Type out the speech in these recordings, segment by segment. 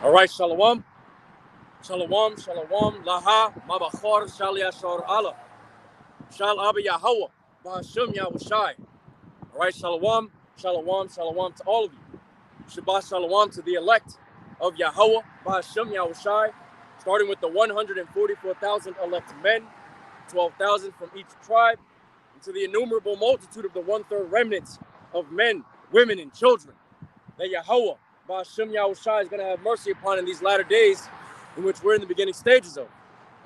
All right, shalom. Shalom, shalom, laha, mabachor, shali ashar Allah. Shal Abba Yahweh, Bahashim Yahushai. All right, shalom, shalom, shalom to all of you. Shabbat shalom to the elect of Yahweh, Bahashim Yahushai, starting with the 144,000 elect men, 12,000 from each tribe, and to the innumerable multitude of the one-third remnants of men, women, and children that Yahweh, Bahashim Yahushai, is going to have mercy upon in these latter days, in which we're in the beginning stages of.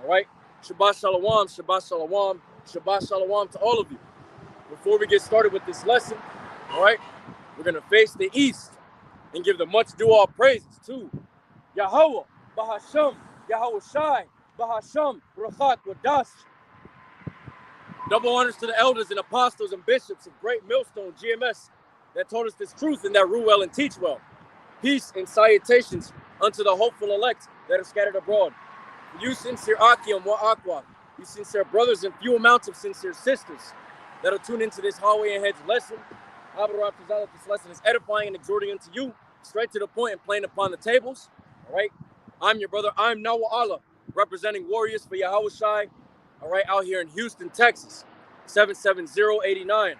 All right? Shabbat shalom, Shabbat shalom, Shabbat shalom to all of you. Before we get started with this lesson, all right, we're going to face the east and give the much due all praises to Yahweh, Bahasham, Yahweh Shai, Bahasham, Rachat, Wadash. Double honors to the elders and apostles and bishops of Great Millstone, GMS, that taught us this truth and that rule well and teach well. Peace and salutations unto the hopeful elect that are scattered abroad. You sincere Akim wa Aqua, you sincere brothers and few amounts of sincere sisters that are tuned into this hallway and hedge lesson. This lesson is edifying and exhorting unto you, straight to the point and playing upon the tables. All right. I'm your brother. I'm Nawa Allah, representing warriors for Yahweh Shai. All right, out here in Houston, Texas, 77089.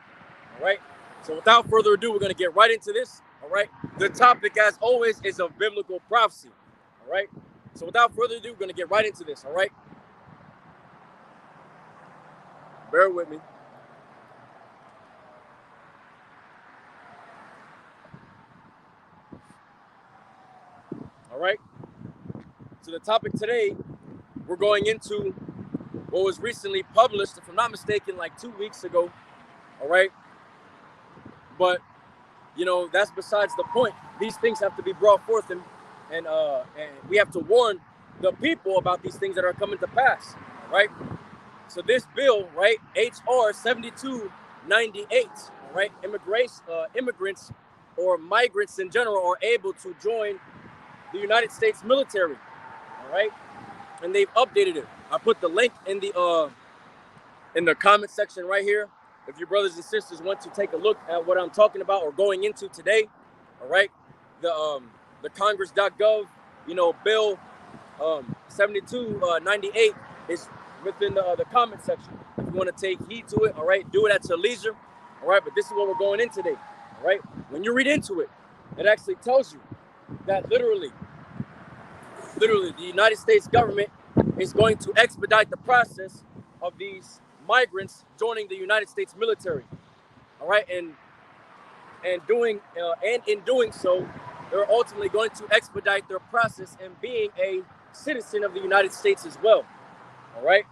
All right. So without further ado, we're going to get right into this. All right. The topic, as always, is of biblical prophecy. All right. So without further ado, we're going to get right into this. All right. Bear with me. All right. So the topic today, we're going into what was recently published, if I'm not mistaken, like 2 weeks ago. All right. But, you know, that's besides the point. These things have to be brought forth and we have to warn the people about these things that are coming to pass. All right. So this bill, right, HR 7298, all right, immigrants or migrants in general are able to join the United States military, all right, and they've updated it. I put the link in the comment section right here. If your brothers and sisters want to take a look at what I'm talking about or going into today, all right, the Congress.gov, you know, bill 7298 is within the comment section. If you want to take heed to it, all right, do it at your leisure, all right. But this is what we're going in today, all right. When you read into it, it actually tells you that literally, the United States government is going to expedite the process of these migrants joining the United States military, all right, and in doing so, they're ultimately going to expedite their process in being a citizen of the United States as well, all right.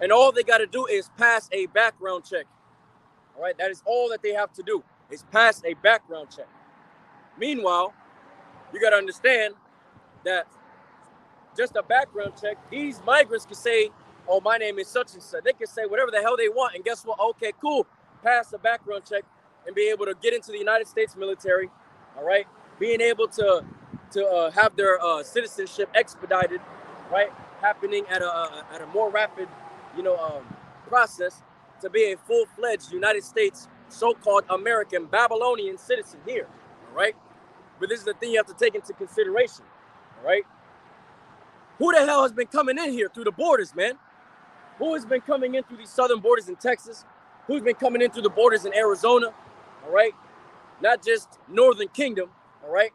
And all they got to do is pass a background check, all right. That is all that they have to do, is pass a background check. Meanwhile, you got to understand that just a background check, these migrants can say, oh, my name is such and such. They can say whatever the hell they want. And guess what? Okay, cool. Pass a background check and be able to get into the United States military. All right. Being able to have their citizenship expedited, right? Happening at a more rapid, process to be a full-fledged United States so-called American Babylonian citizen here. All right. But this is the thing you have to take into consideration. All right. Who the hell has been coming in here through the borders, man? Who has been coming in through these southern borders in Texas? Who's been coming in through the borders in Arizona? All right. Not just Northern Kingdom. All right.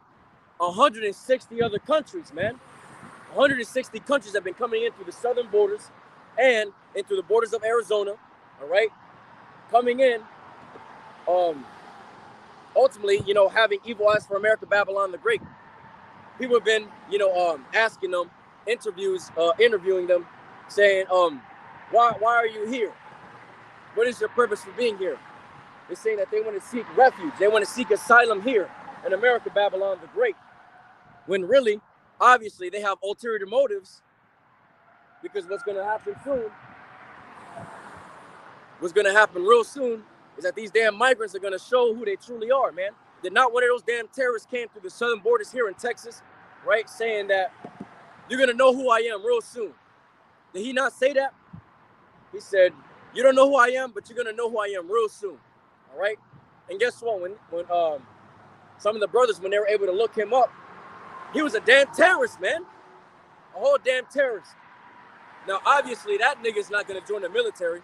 160 other countries, man. 160 countries have been coming in through the southern borders and into the borders of Arizona. All right. Coming in, ultimately, having evil eyes for America, Babylon the Great. People have been, asking them, interviewing them, saying, why are you here? What is your purpose for being here? They're saying that they want to seek refuge. They want to seek asylum here in America, Babylon the Great. When really, obviously, they have ulterior motives, because what's going to happen real soon, is that these damn migrants are going to show who they truly are, man. That not one of those damn terrorists came through the southern borders here in Texas, right, saying that you're going to know who I am real soon. Did he not say that? He said, you don't know who I am, but you're going to know who I am real soon, all right? And guess what? When some of the brothers, when they were able to look him up, He was a damn terrorist, man. A whole damn terrorist. Now, obviously, that nigga's not going to join the military,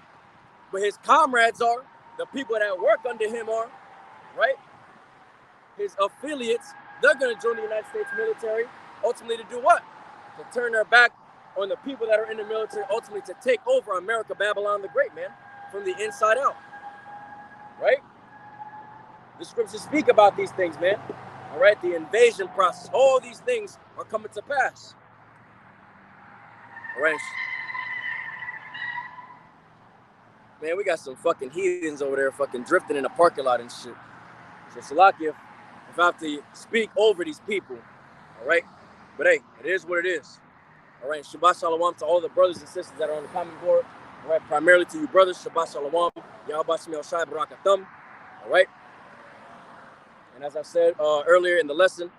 but his comrades are, the people that work under him are, right? His affiliates, they're going to join the United States military, ultimately to do what? To turn their back on the people that are in the military, ultimately to take over America, Babylon the Great, man, from the inside out, right? The scriptures speak about these things, man. All right, the invasion process, all these things are coming to pass. All right. Man, we got some fucking heathens over there fucking drifting in the parking lot and shit. So, Salakia, if I have to speak over these people, all right? But hey, it is what it is. All right, Shabbat Shalom to all the brothers and sisters that are on the comment board. All right, primarily to you brothers, Shabbat Shalom. Yahweh Shemi Shai Barakatum. All right. And as I said earlier in the lesson,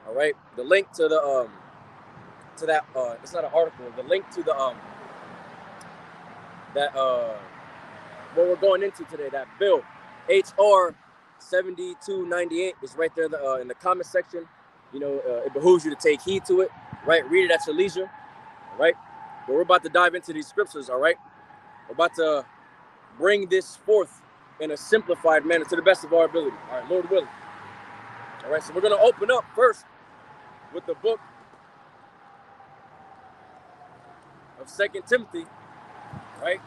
all right, the link to the it's not an article, the link to the what we're going into today, that bill, HR 7298, is right there in the comment section. You know, it behooves you to take heed to it, right? Read it at your leisure, all right? But we're about to dive into these scriptures, all right? We're about to bring this forth in a simplified manner to the best of our ability, all right, Lord willing. All right, so we're going to open up first with the book of 2 Timothy, right?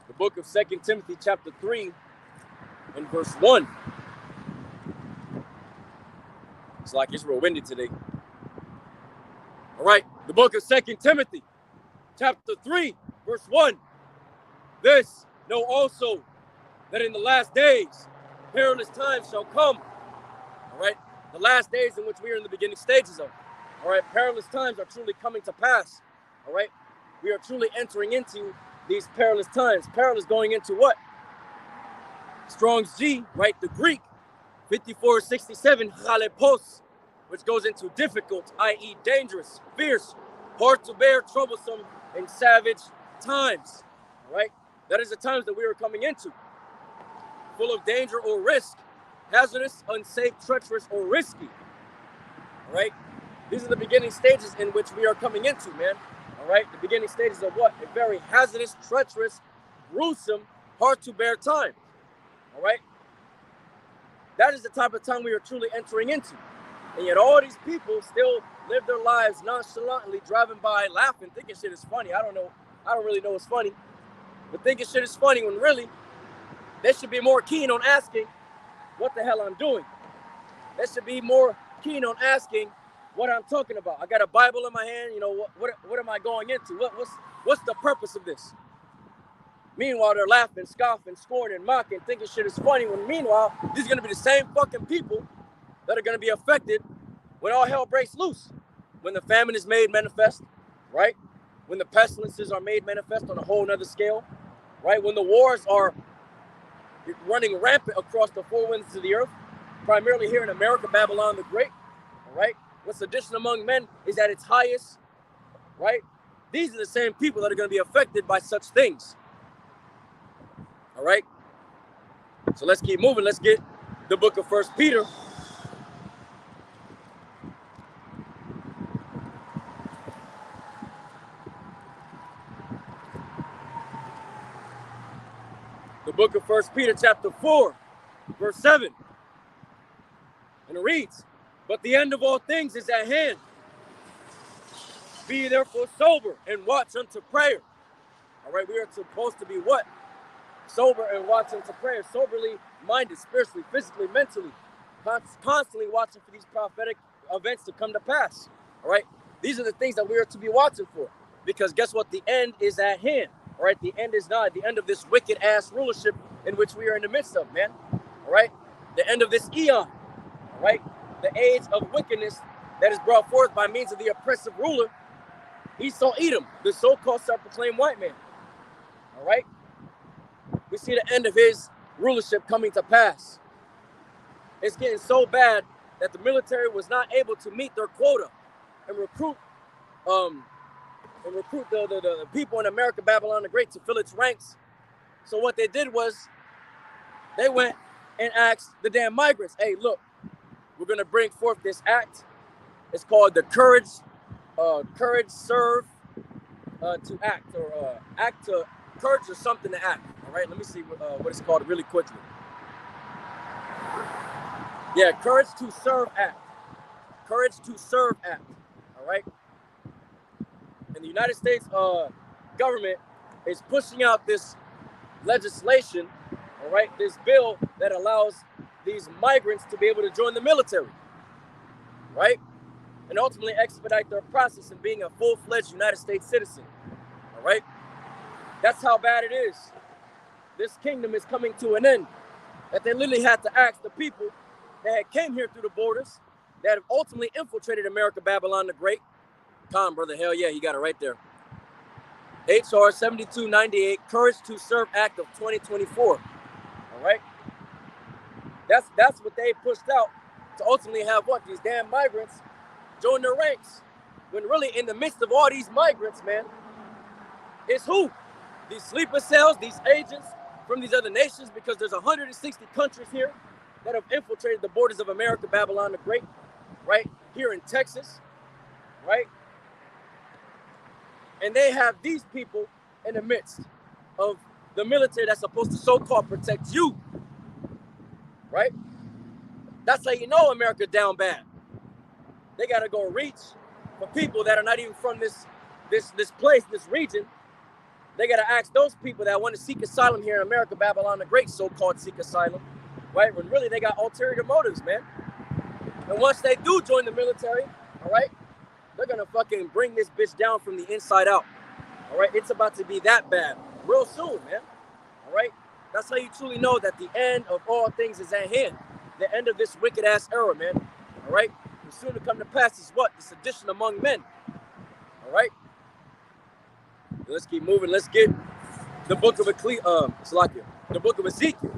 The book of 2 Timothy chapter 3 and verse 1. It's like it's real windy today. All right, the book of 2 Timothy chapter 3 verse 1. This know also that in the last days perilous times shall come. All right, the last days in which we are in the beginning stages of. All right, perilous times are truly coming to pass. All right, we are truly entering into these perilous times. Perilous going into what? Strong's G, right? The Greek 5467 chalepos, which goes into difficult, i.e. dangerous, fierce, hard to bear, troublesome, and savage times. All right, that is the times that we are coming into. Full of danger or risk, hazardous, unsafe, treacherous, or risky. All right, these are the beginning stages in which we are coming into, man. All right, the beginning stages of what? A very hazardous, treacherous, gruesome, hard to bear time. All right, that is the type of time we are truly entering into. And yet all these people still live their lives nonchalantly, driving by, laughing, thinking shit is funny. I don't really know what's funny, but thinking shit is funny when really they should be more keen on asking what the hell I'm doing. They should be more keen on asking what I'm talking about. I got a Bible in my hand. You know, what am I going into? What's the purpose of this? Meanwhile, they're laughing, scoffing, scorning, mocking, thinking shit is funny. When meanwhile, these are going to be the same fucking people that are going to be affected when all hell breaks loose. When the famine is made manifest, right? When the pestilences are made manifest on a whole nother scale, right? When the wars are running rampant across the four winds of the earth, primarily here in America, Babylon the Great, all right? When sedition among men is at its highest, right? These are the same people that are going to be affected by such things, all right? So let's keep moving. Let's get the book of 1 Peter. The book of 1 Peter chapter 4, verse 7. And it reads, but the end of all things is at hand. Be therefore sober and watch unto prayer. All right, we are supposed to be what? Sober and watch unto prayer. Soberly minded, spiritually, physically, mentally. Constantly watching for these prophetic events to come to pass. All right, these are the things that we are to be watching for. Because guess what? The end is at hand. All right, the end is nigh. The end of this wicked ass rulership in which we are in the midst of, man. All right, the end of this eon. All right, the age of wickedness that is brought forth by means of the oppressive ruler, Esau Edom, the so-called self-proclaimed white man. All right, we see the end of his rulership coming to pass. It's getting so bad that the military was not able to meet their quota and recruit the people in America, Babylon the Great, to fill its ranks. So what they did was they went and asked the damn migrants, hey, look, we're going to bring forth this act. It's called the Courage Serve to Act, or Act to Courage or something to Act. All right, let me see what it's called really quickly. Yeah, Courage to Serve Act. Courage to Serve Act. All right. And the United States government is pushing out this legislation, all right, this bill that allows these migrants to be able to join the military, right? And ultimately expedite their process in being a full-fledged United States citizen, all right? That's how bad it is. This kingdom is coming to an end. That they literally had to ask the people that had came here through the borders, that have ultimately infiltrated America, Babylon the Great. Calm, brother, hell yeah, he got it right there. HR 7298, Courage to Serve Act of 2024, all right? That's what they pushed out to ultimately have what? These damn migrants join their ranks. When really in the midst of all these migrants, man, it's who? These sleeper cells, these agents from these other nations, because there's 160 countries here that have infiltrated the borders of America, Babylon the Great, right? Here in Texas, right? And they have these people in the midst of the military that's supposed to so-called protect you, right? That's how you know America down bad. They got to go reach for people that are not even from this place, this region. They got to ask those people that want to seek asylum here in America, Babylon the Great, so-called seek asylum, right? When really they got ulterior motives, man. And once they do join the military, all right, they're going to fucking bring this bitch down from the inside out, all right? It's about to be that bad real soon, man, all right? That's how you truly know that the end of all things is at hand. The end of this wicked-ass era, man, all right? And soon to come to pass is what? The sedition among men, all right? Let's keep moving. Let's get the book of the book of Ezekiel.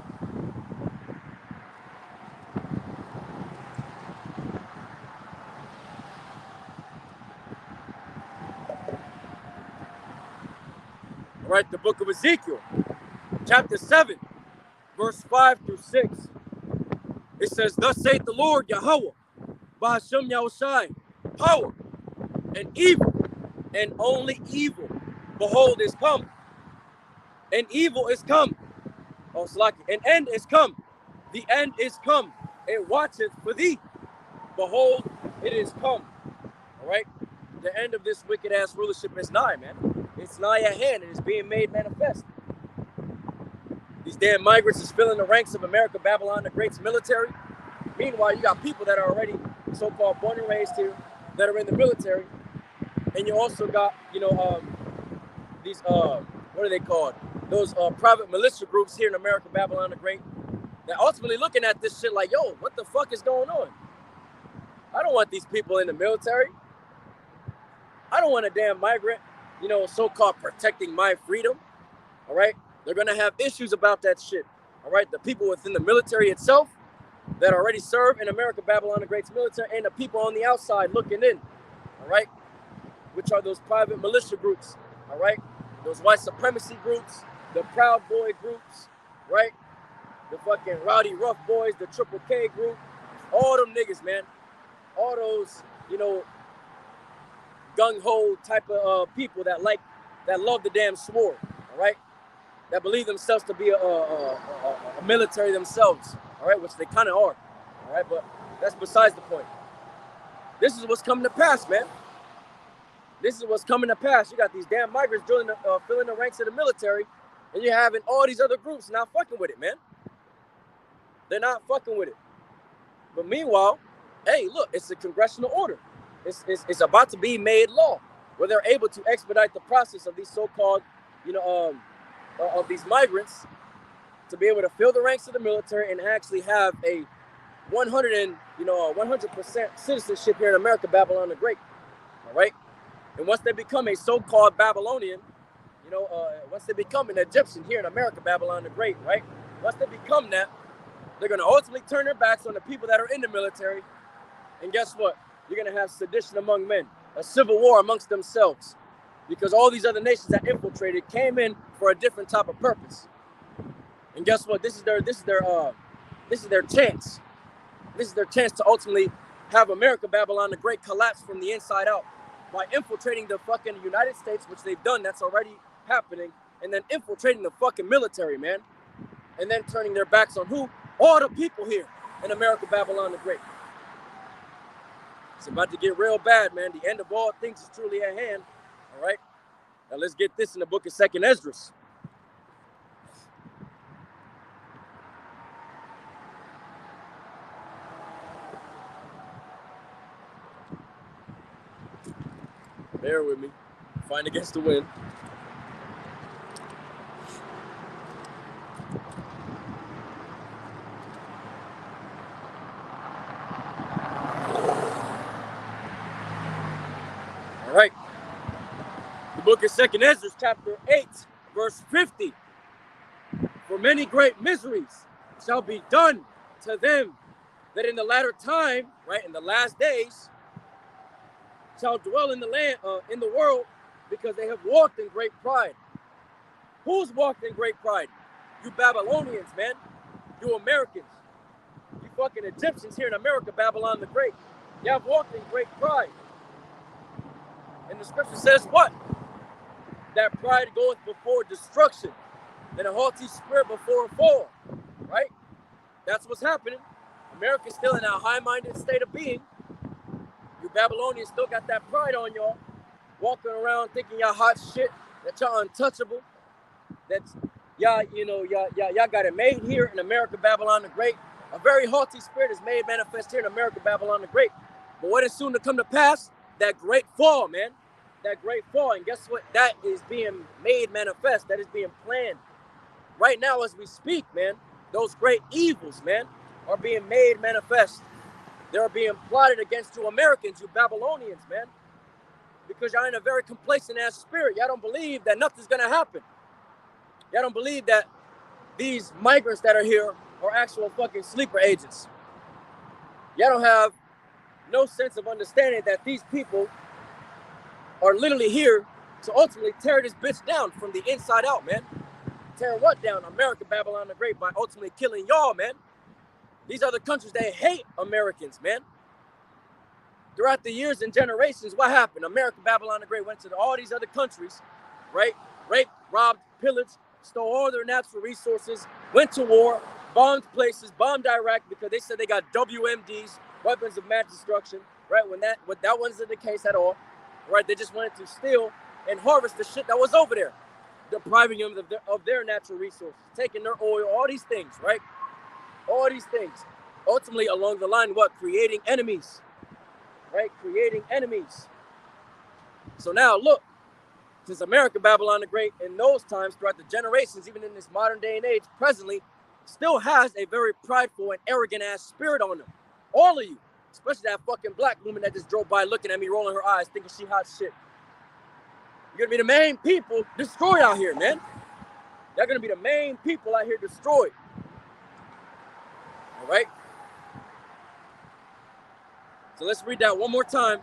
All right, the book of Ezekiel, chapter 7, verse 5 through 6. It says, thus saith the Lord Yahweh, Ba'ashem Yahushai, power and evil, and only evil. Behold, is come, and evil is come. Oh, Salaki, an end is come. The end is come. It watcheth for thee. Behold, it is come. All right? The end of this wicked-ass rulership is nigh, man. It's nigh at hand. It is being made manifest. These damn migrants is filling the ranks of America, Babylon the Great's military. Meanwhile, you got people that are already so-called born and raised here that are in the military. And you also got, these, what are they called? Those private militia groups here in America, Babylon the Great, that ultimately looking at this shit like, yo, what the fuck is going on? I don't want these people in the military. I don't want a damn migrant, so-called protecting my freedom, all right? They're going to have issues about that shit, all right? The people within the military itself that already serve in America, Babylon the Great's military, and the people on the outside looking in, all right? Which are those private militia groups, all right? Those white supremacy groups, the Proud Boy groups, right? The fucking Rowdy Rough Boys, the Triple K group, all them niggas, man. All those, gung-ho type of people that love the damn sword, all right? That believe themselves to be a military themselves, all right? Which they kind of are, all right? But that's besides the point. This is what's coming to pass, man. This is what's coming to pass. You got these damn migrants filling the ranks of the military, and you're having all these other groups not fucking with it, man. They're not fucking with it. But meanwhile, hey, look, it's a congressional order. It's about to be made law, where they're able to expedite the process of these so-called, of these migrants to be able to fill the ranks of the military and actually have a 100% citizenship here in America, Babylon the Great. All right. And once they become a so-called Babylonian, once they become an Egyptian here in America, Babylon the Great, right? Once they become that, they're going to ultimately turn their backs on the people that are in the military. And guess what? You're going to have sedition among men, a civil war amongst themselves, because all these other nations that infiltrated came in for a different type of purpose. And guess what? This is their This is their chance. This is their chance to ultimately have America, Babylon the Great, collapse from the inside out by infiltrating the fucking United States, which they've done. That's already happening. And then infiltrating the fucking military, man. And then turning their backs on who? All the people here in America, Babylon the Great. It's about to get real bad, man. The end of all things is truly at hand. All right. Now let's get this in the book of 2nd Esdras. Bear with me. Fight against the wind. All right. The book of 2nd Esdras, chapter 8, verse 50. For many great miseries shall be done to them that in the latter time, right, in the last days, shall dwell in the land, in the world, because they have walked in great pride. Who's walked in great pride? You Babylonians, man. You Americans. You fucking Egyptians here in America, Babylon the Great. You have walked in great pride. And the scripture says what? That pride goeth before destruction, and a haughty spirit before a fall. Right? That's what's happening. America's still in a high-minded state of being. You Babylonians still got that pride on y'all, walking around thinking y'all hot shit, that y'all untouchable, that y'all got it made here in America, Babylon the Great. A very haughty spirit is made manifest here in America, Babylon the Great. But what is soon to come to pass? That great fall, man. That great fall. And guess what? That is being made manifest. That is being planned. Right now as we speak, man, those great evils, man, are being made manifest. They're being plotted against you Americans, you Babylonians, man. Because y'all in a very complacent ass spirit. Y'all don't believe that nothing's gonna happen. Y'all don't believe that these migrants that are here are actual fucking sleeper agents. Y'all don't have no sense of understanding that these people are literally here to ultimately tear this bitch down from the inside out, man. Tear what down? America, Babylon the Great, by ultimately killing y'all, man. These are the countries that hate Americans, man. Throughout the years and generations, what happened? America, Babylon the Great went to all these other countries, right? Raped, robbed, pillaged, stole all their natural resources, went to war, bombed places, bombed Iraq because they said they got WMDs, weapons of mass destruction, right? When that wasn't the case at all, right? They just wanted to steal and harvest the shit that was over there, depriving them of their natural resources, taking their oil, all these things, right? All these things. Ultimately, along the line, what? Creating enemies, right? Creating enemies. So now, look, since America, Babylon the Great, in those times, throughout the generations, even in this modern day and age, presently, still has a very prideful and arrogant ass spirit on them. All of you, especially that fucking black woman that just drove by looking at me, rolling her eyes, thinking she hot shit. You're gonna be the main people destroyed out here, man. They're gonna be the main people out here destroyed. All right? So let's read that one more time.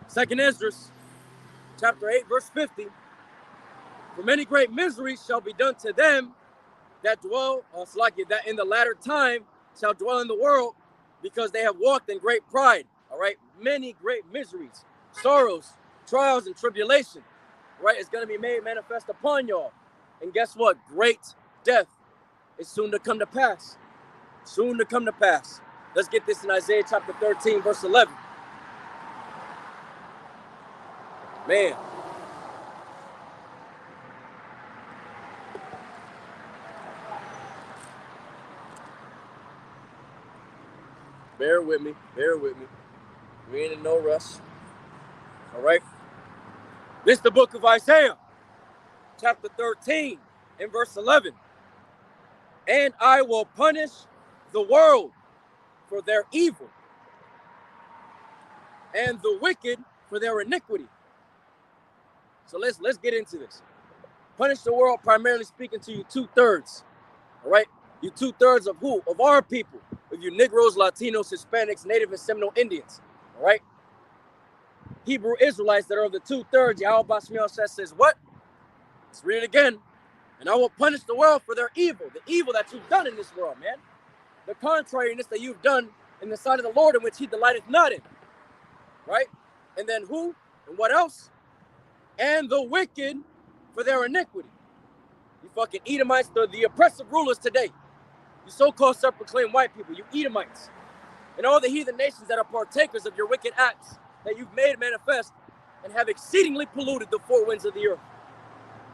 2nd Esdras, chapter 8, verse 50. For many great miseries shall be done to them that dwell, that in the latter time shall dwell in the world, because they have walked in great pride. All right? Many great miseries, sorrows, trials, and tribulation. Right? It's going to be made manifest upon y'all. And guess what? Great death is soon to come to pass. Soon to come to pass. Let's get this in Isaiah chapter 13, verse 11. Man. Bear with me. Bear with me. We ain't in no rush. All right. This is the book of Isaiah, chapter 13, and verse 11. And I will punish the world for their evil, and the wicked for their iniquity. So let's get into this. Punish the world, primarily speaking to you 2/3. All right, you 2/3 of who? Of our people, of you Negroes, Latinos, Hispanics, Native and Seminole Indians. All right, Hebrew Israelites that are of the 2/3. Yahweh says what? Let's read it again. And I will punish the world for their evil, the evil that you've done in this world, man. the contrariness that you've done in the sight of the Lord, in which he delighteth not in. Right? And then who? And what else? And the wicked for their iniquity. You fucking Edomites, the oppressive rulers today. You so-called self-proclaimed white people, you Edomites. And all the heathen nations that are partakers of your wicked acts that you've made manifest and have exceedingly polluted the four winds of the earth.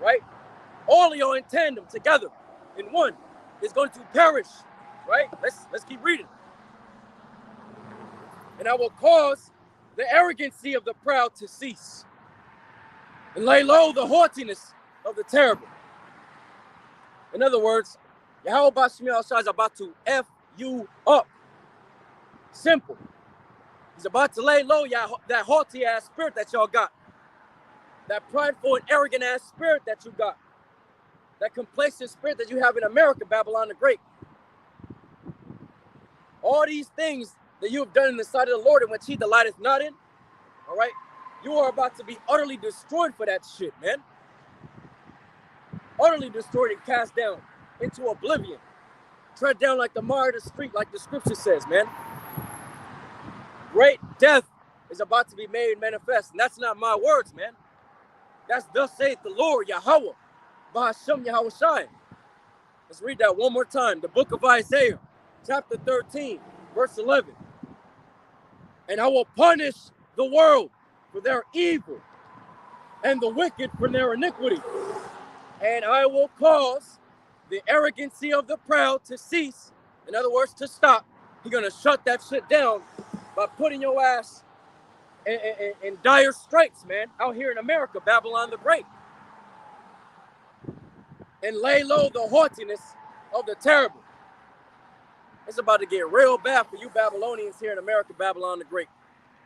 Right? All of y'all in tandem, together, in one, is going to perish. Right? Let's keep reading. And I will cause the arrogancy of the proud to cease, and lay low the haughtiness of the terrible. In other words, Yahweh Bashim Yahushua is about to F you up. Simple. He's about to lay low that haughty ass spirit that y'all got. That prideful and arrogant ass spirit that you got. That complacent spirit that you have in America, Babylon the Great. All these things that you have done in the sight of the Lord, in which he delighteth not in, all right? You are about to be utterly destroyed for that shit, man. Utterly destroyed and cast down into oblivion. Tread down like the mire of the street, like the scripture says, man. Great death is about to be made manifest. And that's not my words, man. That's thus saith the Lord, Yahweh, Ba'ashem Yahushai. Let's read that one more time. The book of Isaiah, chapter 13, verse 11. And I will punish the world for their evil and the wicked for their iniquity. And I will cause the arrogancy of the proud to cease. In other words, to stop. He's going to shut that shit down by putting your ass in dire straits, man, out here in America, Babylon the Great. And lay low the haughtiness of the terrible. It's about to get real bad for you Babylonians here in America, Babylon the Great.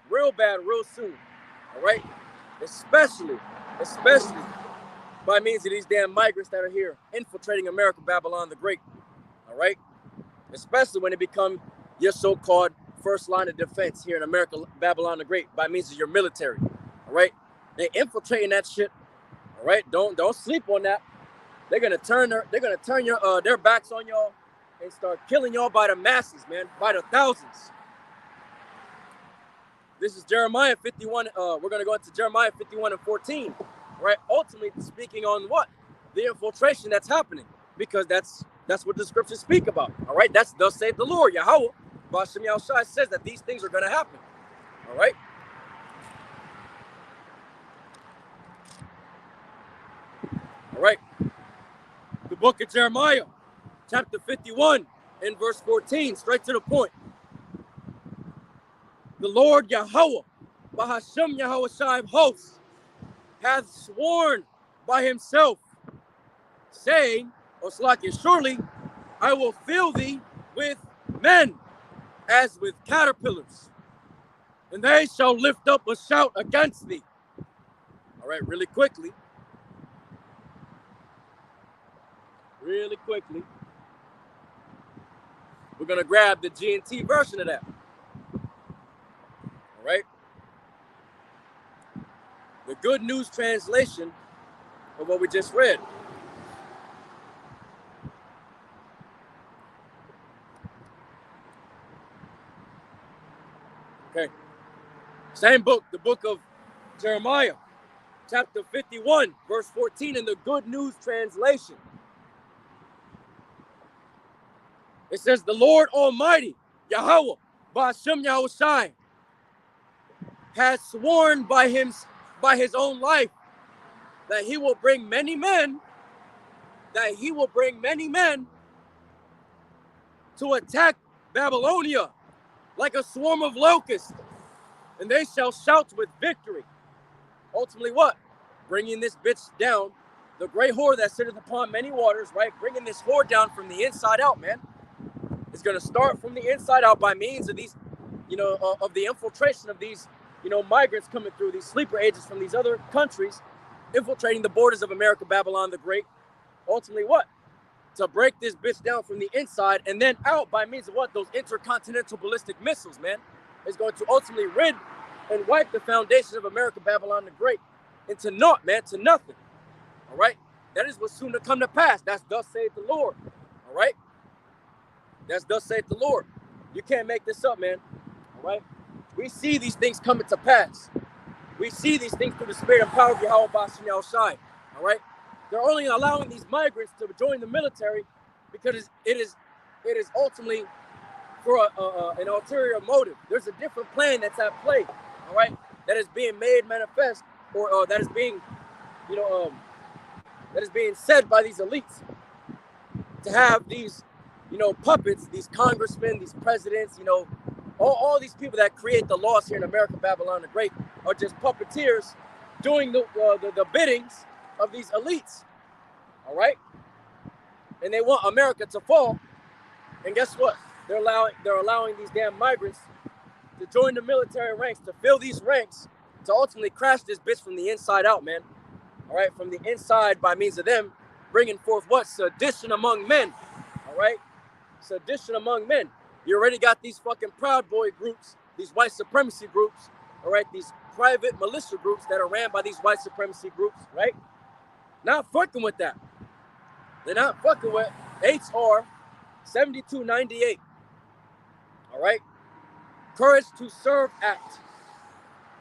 Real bad, real soon. All right? Especially by means of these damn migrants that are here infiltrating America, Babylon the Great. All right? Especially when they become your so-called first line of defense here in America, Babylon the Great, by means of your military. All right? They're infiltrating that shit. All right? Don't sleep on that. They're gonna turn their backs on y'all and start killing y'all by the masses, man, by the thousands. This is Jeremiah 51. We're going to go into Jeremiah 51 and 14, right? Ultimately speaking on what? The infiltration that's happening, because that's what the scriptures speak about, all right? That's thus saith the Lord, Yahweh. Ba'ashem Yahushua says that these things are going to happen, all right? All right. The book of Jeremiah, chapter 51 and verse 14, straight to the point. The Lord Yahweh, Ba'ashem Yahushua of hosts, hath sworn by himself, saying, Oslakia, surely I will fill thee with men as with caterpillars, and they shall lift up a shout against thee. All right, really quickly. We're going to grab the G&T version of that. All right? The Good News translation of what we just read. Okay. Same book, the book of Jeremiah, chapter 51, verse 14 in the Good News translation. It says, the Lord Almighty, Yahweh, Ba'ashem Yahushai, has sworn by his own life that he will bring many men, to attack Babylonia like a swarm of locusts, and they shall shout with victory. Ultimately what? Bringing this bitch down, the great whore that sitteth upon many waters, right? Bringing this whore down from the inside out, man. It's going to start from the inside out by means of these, of the infiltration of these, migrants coming through, these sleeper agents from these other countries, infiltrating the borders of America, Babylon the Great. Ultimately what? To break this bitch down from the inside and then out by means of what? Those intercontinental ballistic missiles, man. Is going to ultimately rid and wipe the foundation of America, Babylon the Great into naught, man, to nothing. All right? That is what's soon to come to pass. That's thus saith the Lord. All right? That's thus saith the Lord. You can't make this up, man. All right? We see these things coming to pass. We see these things through the spirit and power of Yahweh Bashim Yahushai. All right? They're only allowing these migrants to join the military because it is ultimately for an ulterior motive. There's a different plan that's at play, all right, that is being made manifest, or that is being, that is being said by these elites to have these, puppets, these congressmen, these presidents, all these people that create the laws here in America, Babylon the Great, are just puppeteers doing the biddings of these elites, all right? And they want America to fall. And guess what? They're allowing these damn migrants to join the military ranks, to fill these ranks, to ultimately crash this bitch from the inside out, man. All right, from the inside by means of them bringing forth what? Sedition among men. All right, sedition among men. You already got these fucking Proud Boy groups, these white supremacy groups, all right, these private militia groups that are ran by these white supremacy groups, right? Not fucking with that. They're not fucking with HR 7298. All right, Courage to Serve Act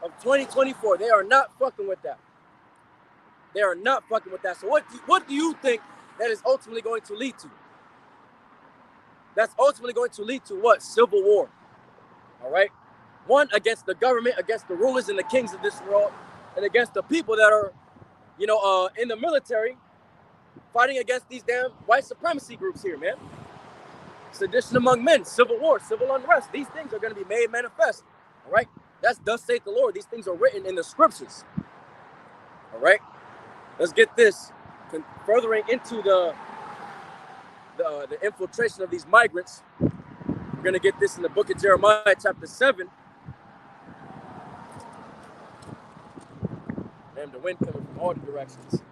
of 2024. They are not fucking with that. They are not fucking with that. So what do you think that is ultimately going to lead to? That's ultimately going to lead to what? Civil war. All right, one against the government, against the rulers and the kings of this world, and against the people that are, in the military, fighting against these damn white supremacy groups here, man. Sedition among men, civil war, civil unrest. These things are going to be made manifest. All right, that's thus saith the Lord. These things are written in the scriptures. All right, let's get this. Furthering into the infiltration of these migrants, we're going to get this in the book of Jeremiah, chapter 7. Damn, the wind coming from all the directions.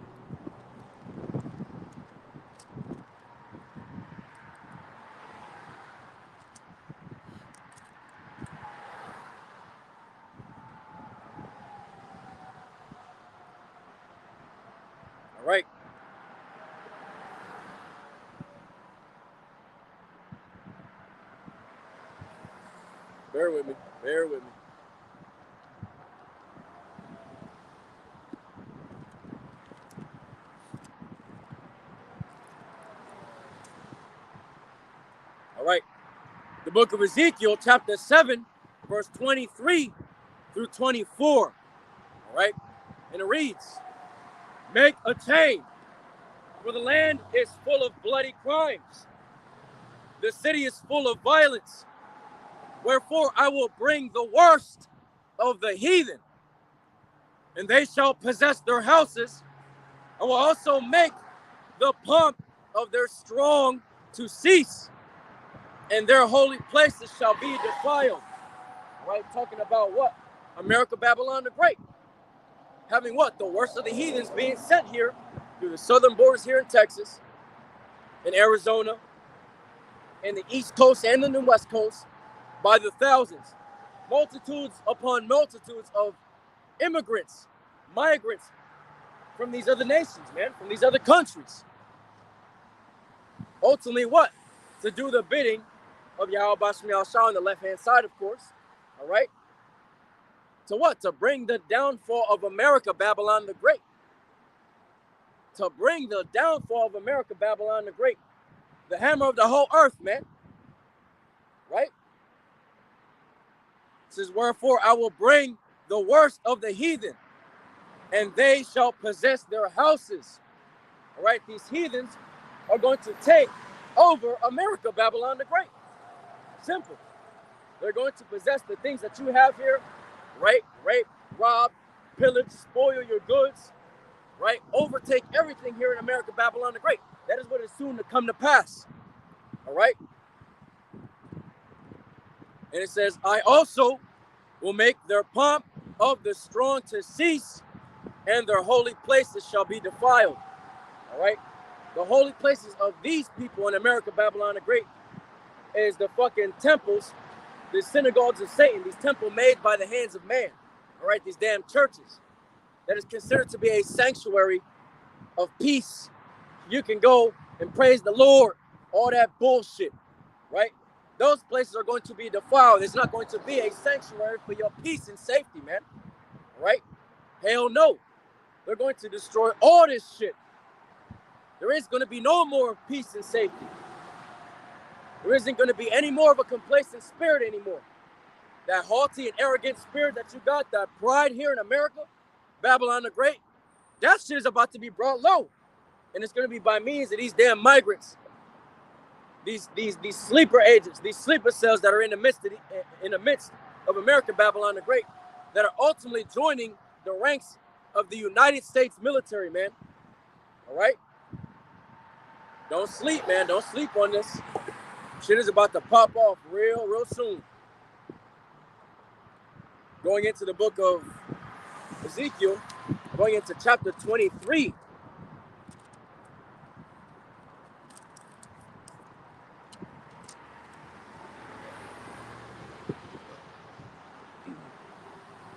All right. Bear with me. Bear with me. All right. The book of Ezekiel, chapter 7, verse 23 through 24. All right. And it reads, "Make a change, for the land is full of bloody crimes. The city is full of violence. Wherefore I will bring the worst of the heathen, and they shall possess their houses. I will also make the pomp of their strong to cease, and their holy places shall be defiled." Right? Talking about what? America, Babylon the Great. Having what? The worst of the heathens being sent here through the southern borders here in Texas, in Arizona, and the East Coast and in the West Coast by the thousands. Multitudes upon multitudes of immigrants, migrants from these other nations, man, from these other countries. Ultimately what? To do the bidding of Yahweh Bashim Yahushua on the left-hand side, of course. All right? To what? To bring the downfall of America, Babylon the Great. To bring the downfall of America, Babylon the Great. The hammer of the whole earth, man. Right? It says, "Wherefore I will bring the worst of the heathen, and they shall possess their houses." All right? These heathens are going to take over America, Babylon the Great. Simple. They're going to possess the things that you have here. Rape, rob, pillage, spoil your goods, right? Overtake everything here in America, Babylon the Great. That is what is soon to come to pass, all right? And it says, "I also will make their pomp of the strong to cease, and their holy places shall be defiled." All right? The holy places of these people in America, Babylon the Great, is the fucking temples, the synagogues of Satan, these temples made by the hands of man. All right, these damn churches that is considered to be a sanctuary of peace. You can go and praise the Lord, all that bullshit. right? Those places are going to be defiled. It's not going to be a sanctuary for your peace and safety, man. All right? Hell no. They're going to destroy all this shit. There is going to be no more peace and safety. There isn't going to be any more of a complacent spirit anymore. That haughty and arrogant spirit that you got, that pride here in America, Babylon the Great, that shit is about to be brought low. And it's going to be by means of these damn migrants, these sleeper agents, these sleeper cells that are in the midst of America, Babylon the Great, that are ultimately joining the ranks of the United States military, man. All right? Don't sleep, man. Don't sleep on this. Shit is about to pop off real soon. Going into the book of Ezekiel, going into chapter 23.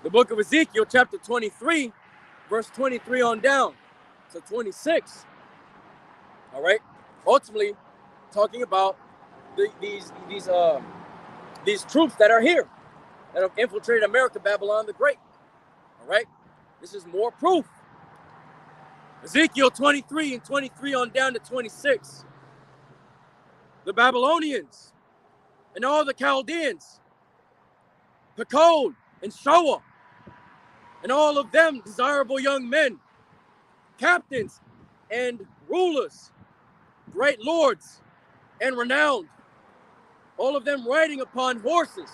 The book of Ezekiel, chapter 23, verse 23 on down to 26. All right? Ultimately, talking about these troops that are here, that have infiltrated America, Babylon the Great. All right? This is more proof. Ezekiel 23 and 23 on down to 26. The Babylonians and all the Chaldeans, Pekod and Shoah, and all of them desirable young men, captains and rulers, great lords and renowned, all of them riding upon horses.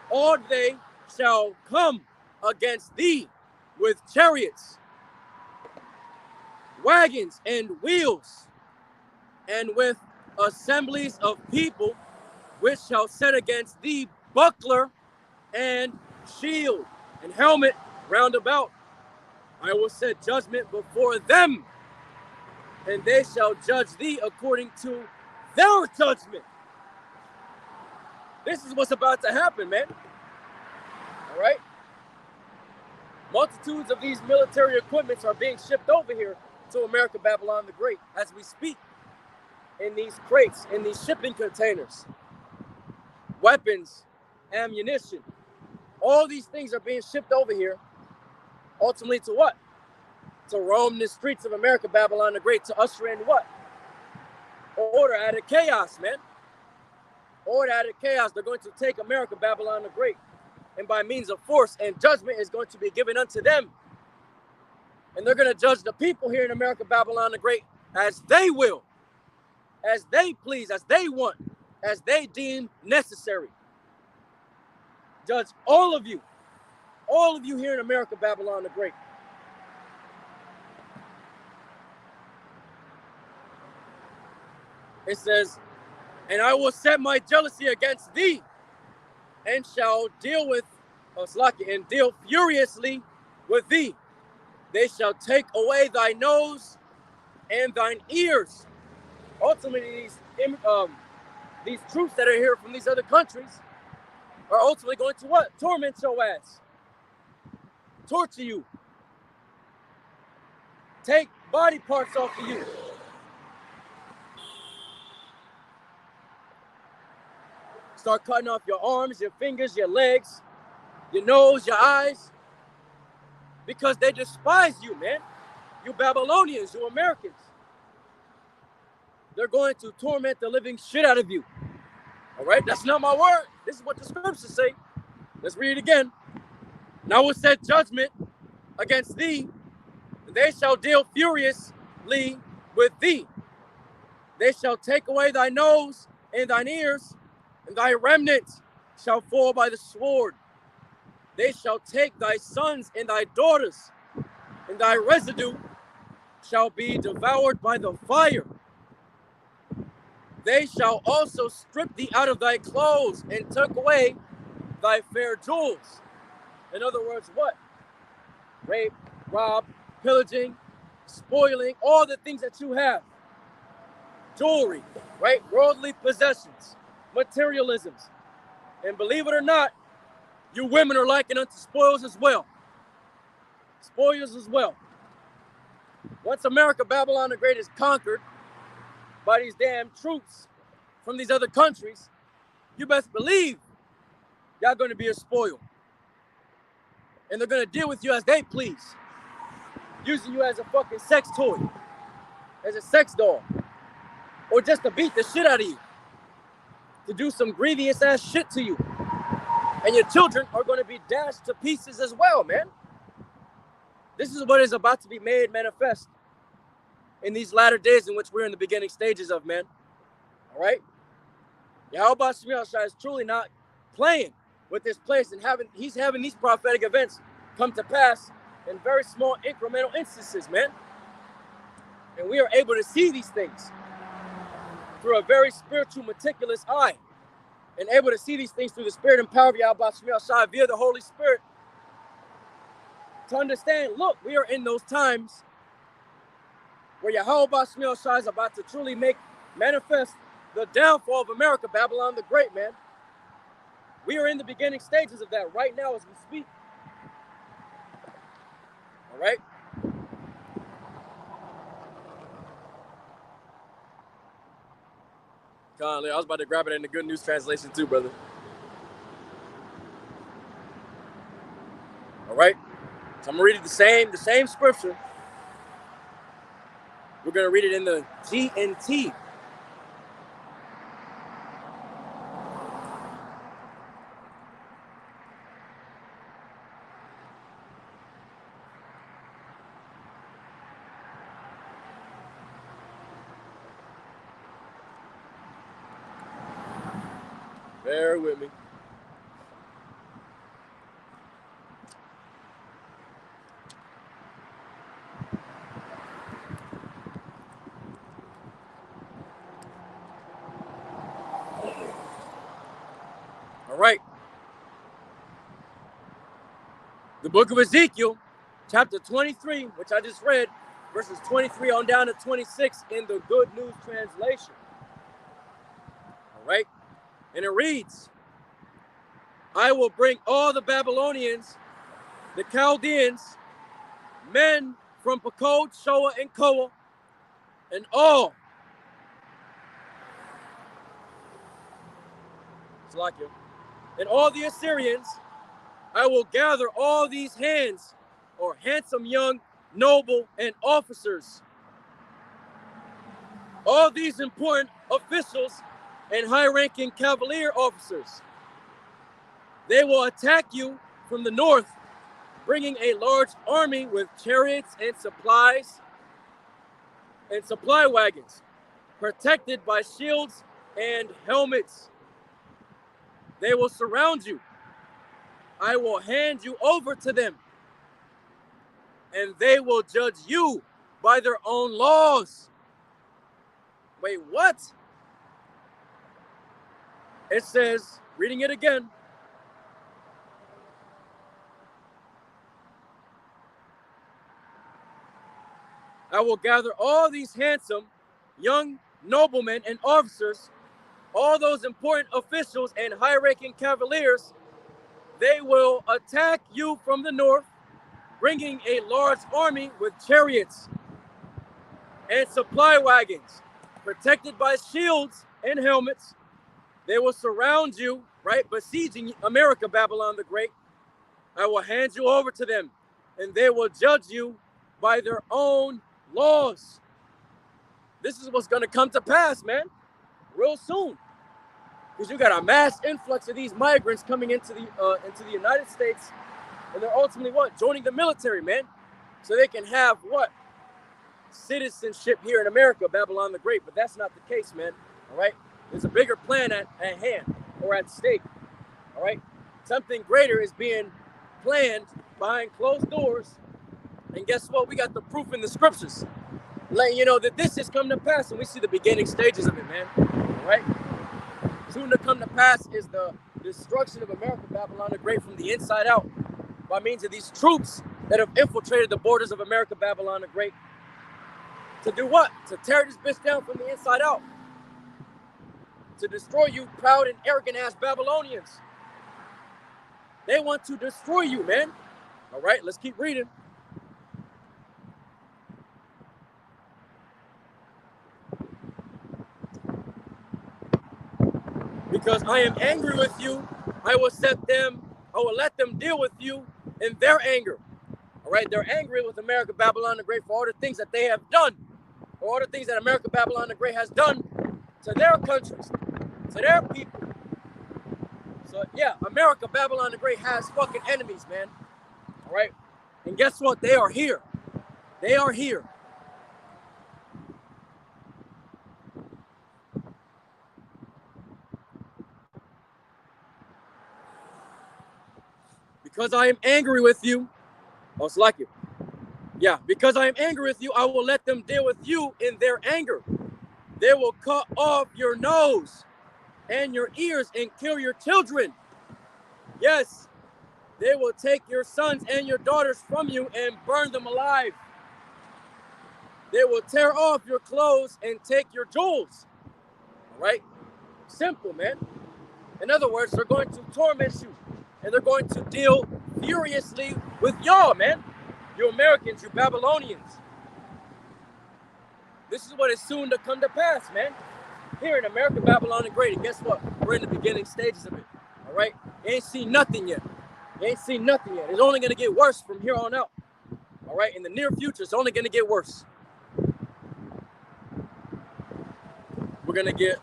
All they shall come against thee with chariots, wagons and wheels, and with assemblies of people, which shall set against thee buckler and shield and helmet round about. I will set judgment before them, and they shall judge thee according to their judgment. This is what's about to happen, man. All right? Multitudes of these military equipments are being shipped over here to America, Babylon the Great, as we speak, in these crates, in these shipping containers. Weapons, ammunition, all these things are being shipped over here, ultimately to what? To roam the streets of America, Babylon the Great, to usher in what? Order out of chaos, man. Order out of chaos. They're going to take America, Babylon the Great, and by means of force, and judgment is going to be given unto them. And they're going to judge the people here in America, Babylon the Great, as they will, as they please, as they want, as they deem necessary. Judge all of you here in America, Babylon the Great. It says, and I will set my jealousy against thee, and shall deal furiously with thee. They shall take away thy nose and thine ears. Ultimately, these troops that are here from these other countries are ultimately going to what? Torment your ass. Torture you. Take body parts off of you. Start cutting off your arms, your fingers, your legs, your nose, your eyes. Because they despise you, man. You Babylonians, you Americans. They're going to torment the living shit out of you. All right? That's not my word. This is what the scriptures say. Let's read it again. And I will set judgment against thee, and they shall deal furiously with thee. They shall take away thy nose and thine ears, and thy remnant shall fall by the sword. They shall take thy sons and thy daughters, and thy residue shall be devoured by the fire. They shall also strip thee out of thy clothes, and take away thy fair jewels. In other words, what? Rape, rob, pillaging, spoiling, all the things that you have. Jewelry, right? Worldly possessions, materialisms. And believe it or not, you women are likened unto spoils as well. Spoils as well. Once America, Babylon the Great is conquered by these damn troops from these other countries, you best believe y'all going to be a spoil. And they're going to deal with you as they please, using you as a fucking sex toy, as a sex doll, or just to beat the shit out of you, to do some grievous ass shit to you. And your children are going to be dashed to pieces as well, man. This is what is about to be made manifest in these latter days in which we're in the beginning stages of, man. All right? Yahweh Shai is truly not playing with this place, and he's having these prophetic events come to pass in very small incremental instances, man. And we are able to see these things through a very spiritual, meticulous eye, and able to see these things through the spirit and power of Yahweh Shai via the Holy Spirit, to understand, look, we are in those times where Yahweh Shai is about to truly make manifest the downfall of America, Babylon the Great, man. We are in the beginning stages of that right now as we speak. All right? Golly, I was about to grab it in the Good News Translation too, brother. All right? So I'm going to read it the same scripture. We're going to read it in the GNT. Bear with me. All right. The book of Ezekiel, chapter 23, which I just read, verses 23 on down to 26 in the Good News Translation. All right. And it reads, I will bring all the Babylonians, the Chaldeans, men from Pekod, Shoa, and Koa, and all the Assyrians. I will gather all these hands, or handsome young, noble, and officers, all these important officials and high-ranking cavalier officers. They will attack you from the north, bringing a large army with chariots and supplies and supply wagons, protected by shields and helmets. They will surround you. I will hand you over to them, and they will judge you by their own laws. Wait, what? It says, reading it again, I will gather all these handsome young noblemen and officers, all those important officials and high-ranking cavaliers. They will attack you from the north, bringing a large army with chariots and supply wagons, protected by shields and helmets. They will surround you, right, besieging America, Babylon the Great. I will hand you over to them, and they will judge you by their own laws. This is what's going to come to pass, man, real soon. Because you got a mass influx of these migrants coming into the United States, and they're ultimately what? Joining the military, man. So they can have what? Citizenship here in America, Babylon the Great. But that's not the case, man. All right? There's a bigger plan at hand or at stake. All right? Something greater is being planned behind closed doors. And guess what? We got the proof in the scriptures, letting you know that this has come to pass, and we see the beginning stages of it, man. All right? Soon to come to pass is the destruction of America, Babylon the Great, from the inside out, by means of these troops that have infiltrated the borders of America, Babylon the Great. To do what? To tear this bitch down from the inside out. To destroy you, proud and arrogant ass Babylonians. They want to destroy you, man. All right, let's keep reading. Because I am angry with you, I will let them deal with you in their anger. All right, they're angry with America, Babylon the Great for all the things that they have done, or all the things that America, Babylon the Great has done to their countries, to their people. So yeah, America, Babylon the Great has fucking enemies, man. All right, and guess what? They are here. They are here. Because I am angry with you. Oh, it's like it. Yeah, because I am angry with you, I will let them deal with you in their anger. They will cut off your nose and your ears and kill your children. Yes, they will take your sons and your daughters from you and burn them alive. They will tear off your clothes and take your jewels. All right? Simple, man. In other words, they're going to torment you and they're going to deal furiously with y'all, man. You Americans, you Babylonians. This is what is soon to come to pass, man. Here in America, Babylon the Great. And guess what? We're in the beginning stages of it. All right? You ain't seen nothing yet. You ain't seen nothing yet. It's only going to get worse from here on out. All right? In the near future, it's only going to get worse. We're going to get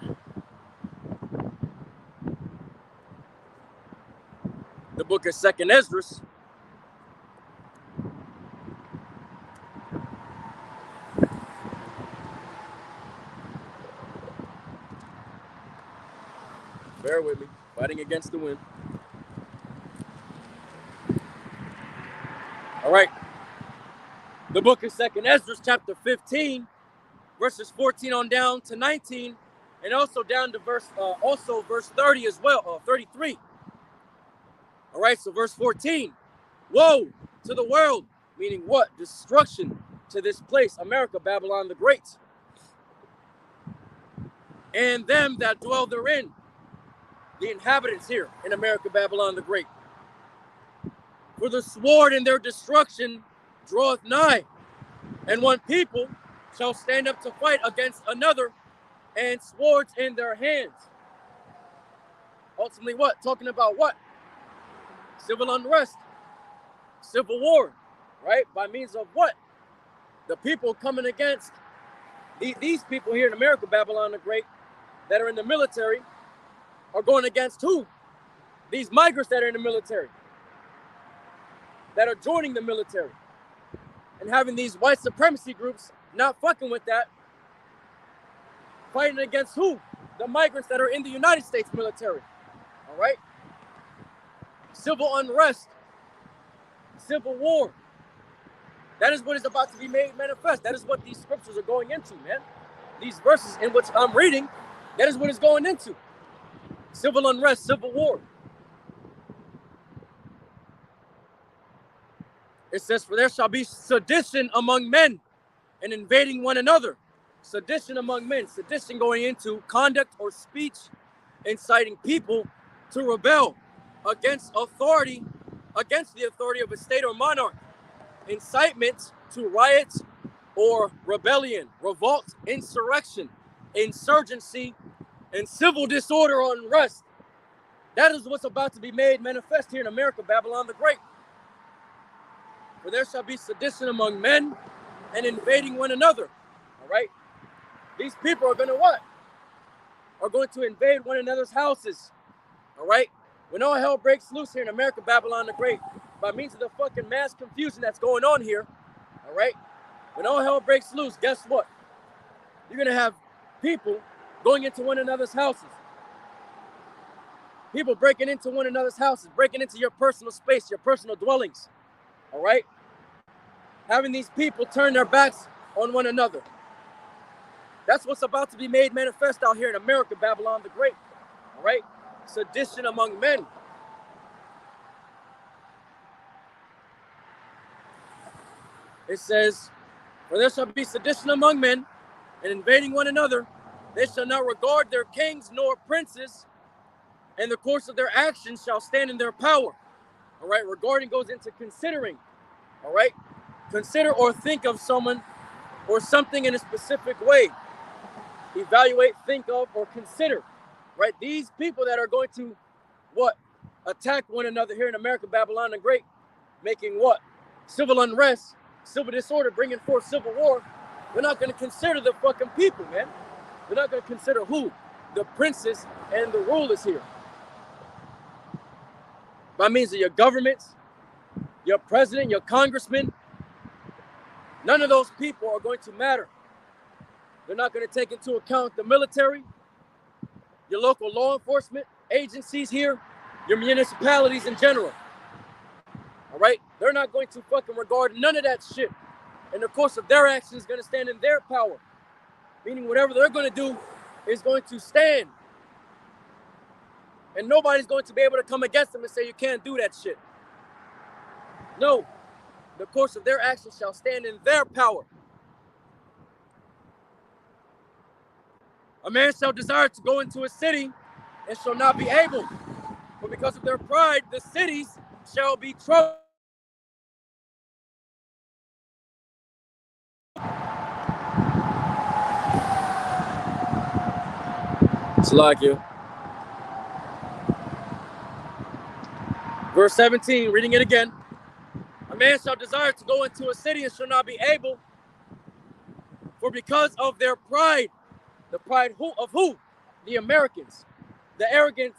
the book of 2nd Esdras. Bear with me. Fighting against the wind. All right. The book of 2nd Esdras, chapter 15, verses 14 on down to 19, and also down to verse 30 as well, 33. All right, so verse 14. Woe to the world, meaning what? Destruction to this place, America, Babylon the Great, and them that dwell therein, the inhabitants here in America, Babylon the Great. For the sword in their destruction draweth nigh, and one people shall stand up to fight against another, and swords in their hands. Ultimately what? Talking about what? Civil unrest, civil war, right? By means of what? The people coming against these people here in America, Babylon the Great, that are in the military, are going against who? These migrants that are in the military, that are joining the military, and having these white supremacy groups not fucking with that, fighting against who? The migrants that are in the United States military. All right? Civil unrest, civil war. That is what is about to be made manifest. That is what these scriptures are going into, man. These verses in which I'm reading, that is what it's going into. Civil unrest, civil war. It says, for there shall be sedition among men and invading one another. Sedition among men. Sedition going into conduct or speech inciting people to rebel against authority, against the authority of a state or monarch. Incitement to riots or rebellion, revolt, insurrection, insurgency, and civil disorder or unrest. That is what's about to be made manifest here in America, Babylon the Great. For there shall be sedition among men and invading one another. All right? These people are going to what? Are going to invade one another's houses. All right? When all hell breaks loose here in America, Babylon the Great, by means of the fucking mass confusion that's going on here, all right? When all hell breaks loose, guess what? You're going to have people going into one another's houses. People breaking into one another's houses, breaking into your personal space, your personal dwellings. All right? Having these people turn their backs on one another. That's what's about to be made manifest out here in America, Babylon the Great. All right? Sedition among men. It says, for there shall be sedition among men and invading one another. They shall not regard their kings nor princes, and the course of their actions shall stand in their power. All right, regarding goes into considering. All right, consider or think of someone or something in a specific way. Evaluate, think of, or consider. right? These people that are going to what? Attack one another here in America, Babylon the Great, making what? Civil unrest, civil disorder, bringing forth civil war. They're not going to consider the fucking people, man. They're not going to consider who? The princes and the rulers here. By means of your governments, your president, your congressman, none of those people are going to matter. They're not going to take into account the military, your local law enforcement agencies here, your municipalities in general. All right? They're not going to fucking regard none of that shit. And the course of their actions is going to stand in their power. Meaning whatever they're going to do is going to stand. And nobody's going to be able to come against them and say you can't do that shit. No. The course of their actions shall stand in their power. A man shall desire to go into a city and shall not be able. For because of their pride, the cities shall be troubled. It's like you. Verse 17, reading it again. A man shall desire to go into a city and shall not be able. For because of their pride, the pride of who? The Americans. The arrogance,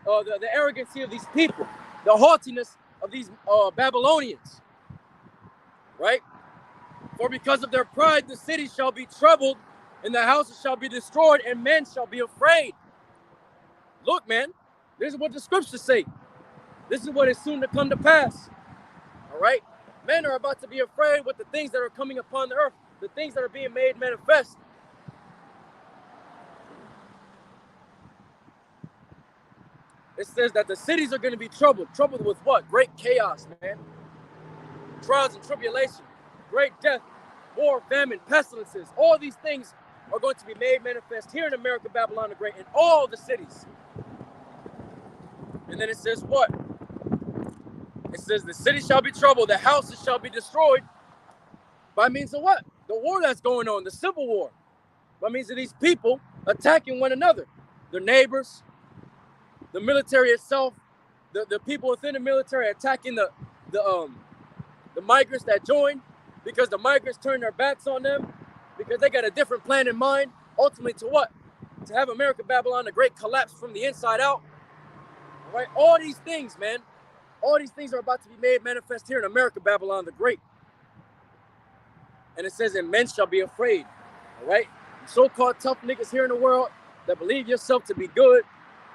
the arrogancy of these people. The haughtiness of these Babylonians. Right? For because of their pride, the city shall be troubled, and the houses shall be destroyed, and men shall be afraid. Look, man, this is what the scriptures say. This is what is soon to come to pass. All right? Men are about to be afraid with the things that are coming upon the earth, the things that are being made manifest. It says that the cities are going to be troubled. Troubled with what? Great chaos, man. Trials and tribulation, great death, war, famine, pestilences. All these things are going to be made manifest here in America, Babylon the Great, in all the cities. And then it says what? It says the city shall be troubled, the houses shall be destroyed. By means of what? The war that's going on, the civil war. By means of these people attacking one another. Their neighbors, the military itself, the people within the military attacking the migrants that joined, because the migrants turned their backs on them, because they got a different plan in mind, ultimately to what? To have America, Babylon the Great collapse from the inside out. All right, all these things, man, all these things are about to be made manifest here in America, Babylon the Great. And it says, and men shall be afraid. All right, so-called tough niggas here in the world that believe yourself to be good,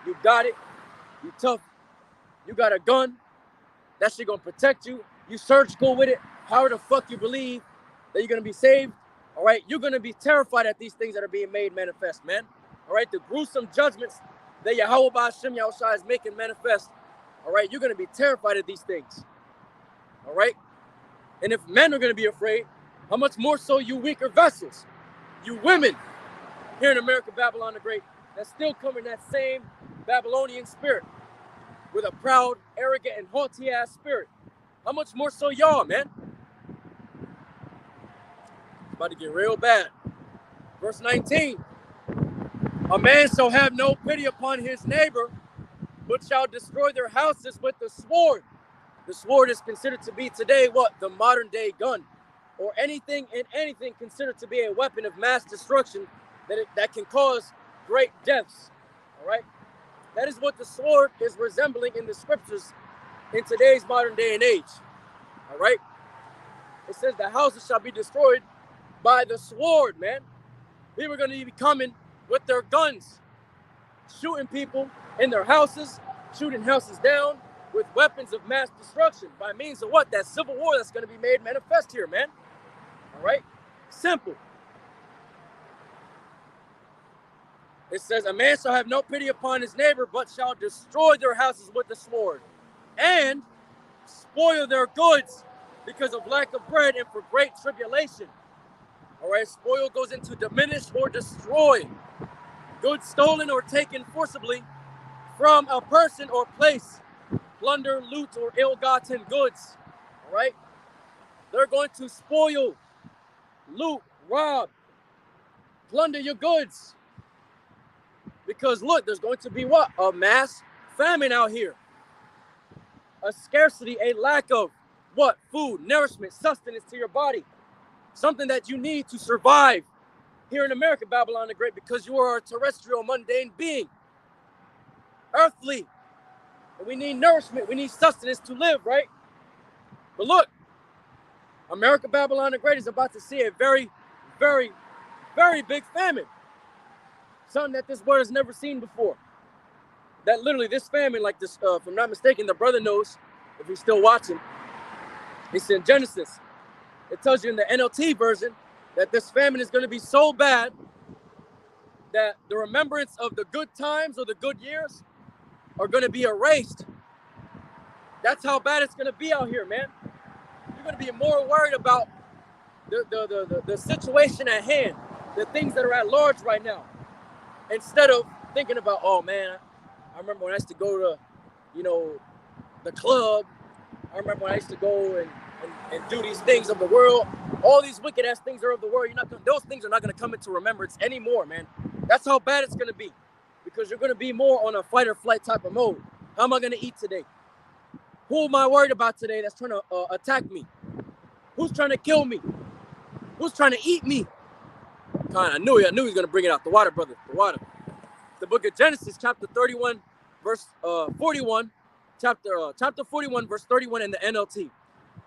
you got it, you tough, you got a gun, that shit gonna protect you, you surgical with it, how the fuck you believe that you're gonna be saved? All right, you're gonna be terrified at these things that are being made manifest, man. All right, the gruesome judgments that Yahweh Ba'Shem Yahushua is making manifest. All right, you're gonna be terrified at these things. All right, and if men are gonna be afraid, how much more so you weaker vessels, you women here in America, Babylon the Great, that still come in that same Babylonian spirit with a proud, arrogant, and haughty ass spirit. How much more so y'all, man? It's about to get real bad. Verse 19. A man shall have no pity upon his neighbor, but shall destroy their houses with the sword. The sword is considered to be today what? The modern day gun. Or anything and anything considered to be a weapon of mass destruction that can cause great deaths. All right? That is what the sword is resembling in the scriptures in today's modern day and age. All right? It says the houses shall be destroyed by the sword, man. People are going to be coming with their guns, shooting people in their houses, shooting houses down with weapons of mass destruction. By means of what? That civil war that's going to be made manifest here, man. All right? Simple. It says, a man shall have no pity upon his neighbor, but shall destroy their houses with the sword, and spoil their goods because of lack of bread and for great tribulation. All right, spoil goes into diminish or destroy. Goods stolen or taken forcibly from a person or place. Plunder, loot, or ill-gotten goods. All right? They're going to spoil, loot, rob, plunder your goods. Because look, there's going to be what? A mass famine out here. A scarcity, a lack of what? Food, nourishment, sustenance to your body. Something that you need to survive here in America, Babylon the Great, because you are a terrestrial, mundane being. Earthly. And we need nourishment. We need sustenance to live, right? But look, America, Babylon the Great is about to see a very, very, very big famine. Something that this world has never seen before. That literally this famine, like this, if I'm not mistaken, the brother knows, if he's still watching, it's in Genesis. It tells you in the NLT version that this famine is going to be so bad that the remembrance of the good times or the good years are going to be erased. That's how bad it's going to be out here, man. You're going to be more worried about the situation at hand, the things that are at large right now, instead of thinking about, oh man, I remember when I used to go to, the club. I remember when I used to go and do these things of the world. All these wicked ass things are of the world. Those things are not going to come into remembrance anymore, man. That's how bad it's going to be, because you're going to be more on a fight or flight type of mode. How am I going to eat today? Who am I worried about today that's trying to attack me? Who's trying to kill me? Who's trying to eat me? I knew he was going to bring it out. The water, brother. The water. The book of Genesis, chapter 31, verse 41. Chapter 41, verse 31 in the NLT.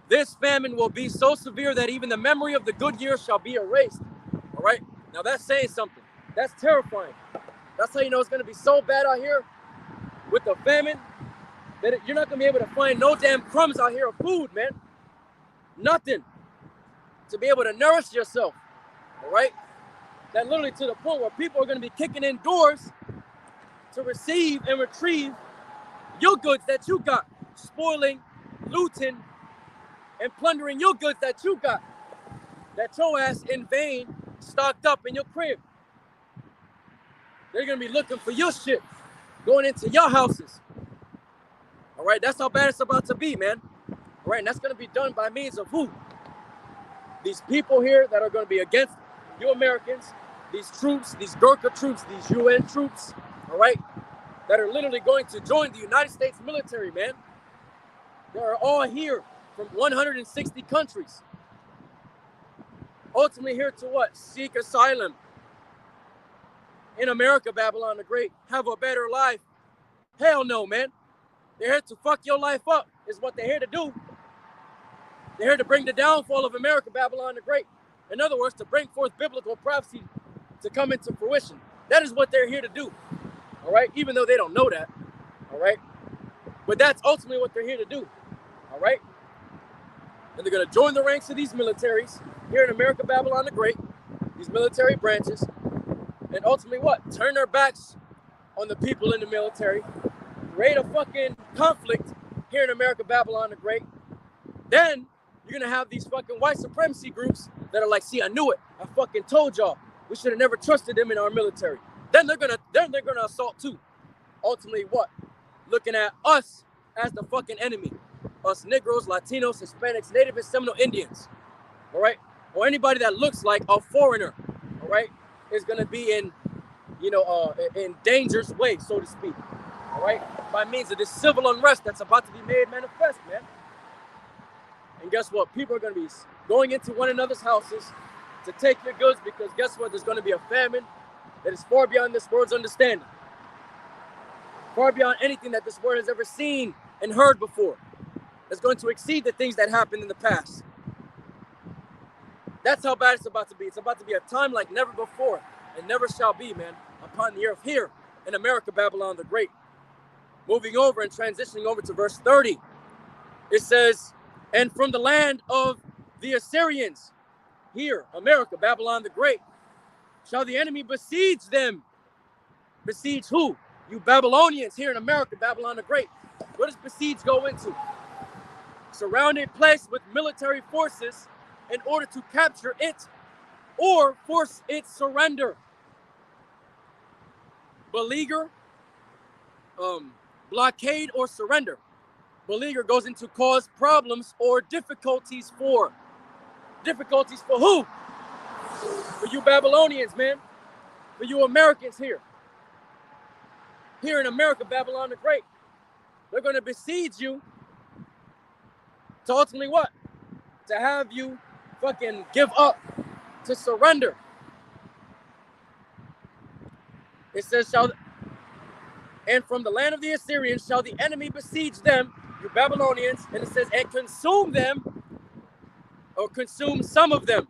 This famine will be so severe that even the memory of the good years shall be erased. All right? Now that's saying something. That's terrifying. That's how you know it's going to be so bad out here with the famine that you're not going to be able to find no damn crumbs out here of food, man. Nothing to be able to nourish yourself. All right? That literally to the point where people are going to be kicking in doors to receive and retrieve your goods that you got, spoiling, looting, and plundering your goods that you got, that your ass in vain stocked up in your crib. They're going to be looking for your shit, going into your houses. All right, that's how bad it's about to be, man. All right, and that's going to be done by means of who? These people here that are going to be against you Americans, these troops, these Gurkha troops, these UN troops, all right, that are literally going to join the United States military, man. They are all here from 160 countries. Ultimately here to what? Seek asylum. In America, Babylon the Great, have a better life. Hell no, man. They're here to fuck your life up, is what they're here to do. They're here to bring the downfall of America, Babylon the Great. In other words, to bring forth biblical prophecy to come into fruition. That is what they're here to do. All right? Even though they don't know that. All right? But that's ultimately what they're here to do. All right? And they're going to join the ranks of these militaries here in America, Babylon the Great, these military branches, and ultimately what? Turn their backs on the people in the military, create a fucking conflict here in America, Babylon the Great. Then you're going to have these fucking white supremacy groups that are like, see, I knew it. I fucking told y'all. We should have never trusted them in our military. Then they're gonna assault too. Ultimately, what? Looking at us as the fucking enemy. Us Negroes, Latinos, Hispanics, Native and Seminole Indians. All right? Or anybody that looks like a foreigner, all right, is gonna be in dangerous way, so to speak. All right? By means of this civil unrest that's about to be made manifest, man. And guess what? People are gonna be going into one another's houses to take your goods, because guess what? There's going to be a famine that is far beyond this world's understanding. Far beyond anything that this world has ever seen and heard before. It's going to exceed the things that happened in the past. That's how bad it's about to be. It's about to be a time like never before and never shall be, man, upon the earth here in America, Babylon the Great. Moving over and transitioning over to verse 30. It says, and from the land of the Assyrians, here, America, Babylon the Great, shall the enemy besiege them. Besiege who? You Babylonians here in America, Babylon the Great. What does besiege go into? Surround a place with military forces in order to capture it or force its surrender. Beleaguer, blockade or surrender. Beleaguer goes into cause problems or difficulties for. Difficulties for who? For you Babylonians, man. For you Americans here. here in America, Babylon the Great. They're going to besiege you to ultimately what? To have you fucking give up, to surrender. It says, and from the land of the Assyrians shall the enemy besiege them, you Babylonians, and it says, and consume them, or consume some of them.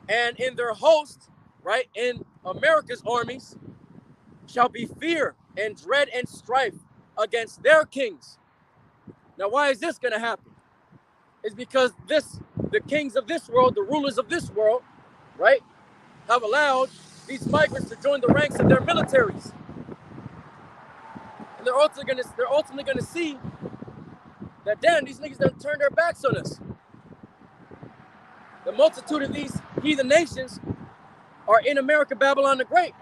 And in their host, right, in America's armies, shall be fear and dread and strife against their kings. Now, why is this going to happen? It's because the kings of this world, the rulers of this world, right, have allowed these migrants to join the ranks of their militaries. And they're ultimately gonna see that, damn, these niggas done turned their backs on us. The multitude of these heathen nations are in America, Babylon the Great.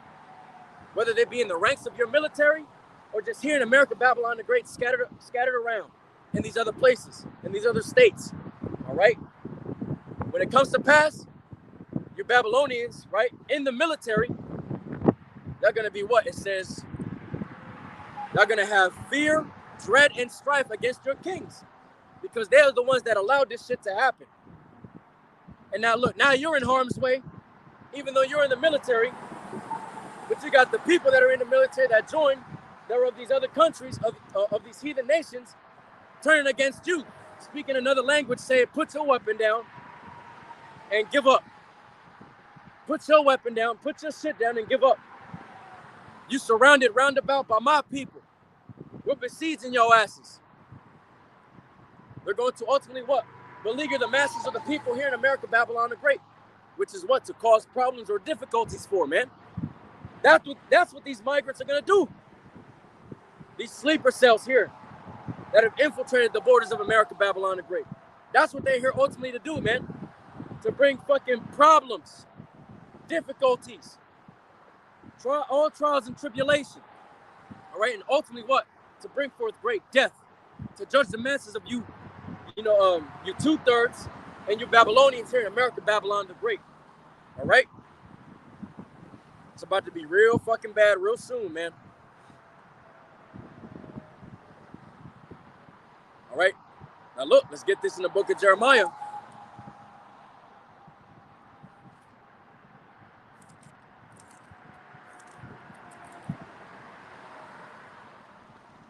Whether they be in the ranks of your military or just here in America, Babylon the Great, scattered around in these other places, in these other states, all right? When it comes to pass, your Babylonians, right, in the military, they're going to be what? It says they're going to have fear, dread, and strife against your kings because they're the ones that allowed this shit to happen. And now look, now you're in harm's way, even though you're in the military, but you got the people that are in the military that join, that are of these other countries, of these heathen nations, turning against you, speaking another language, saying, put your weapon down and give up. Put your weapon down, put your shit down and give up. You surrounded round about by my people. We're besieging your asses. They're going to ultimately what? Beleaguer the masses of the people here in America, Babylon the Great, which is what? To cause problems or difficulties for, man. That's what these migrants are going to do. These sleeper cells here that have infiltrated the borders of America, Babylon the Great. That's what they're here ultimately to do, man. To bring fucking problems, difficulties, all trials and tribulation. All right, and ultimately what? To bring forth great death, to judge the masses of you two-thirds and you Babylonians here in America, Babylon the Great. All right? It's about to be real fucking bad real soon, man. All right? Now look, let's get this in the book of Jeremiah.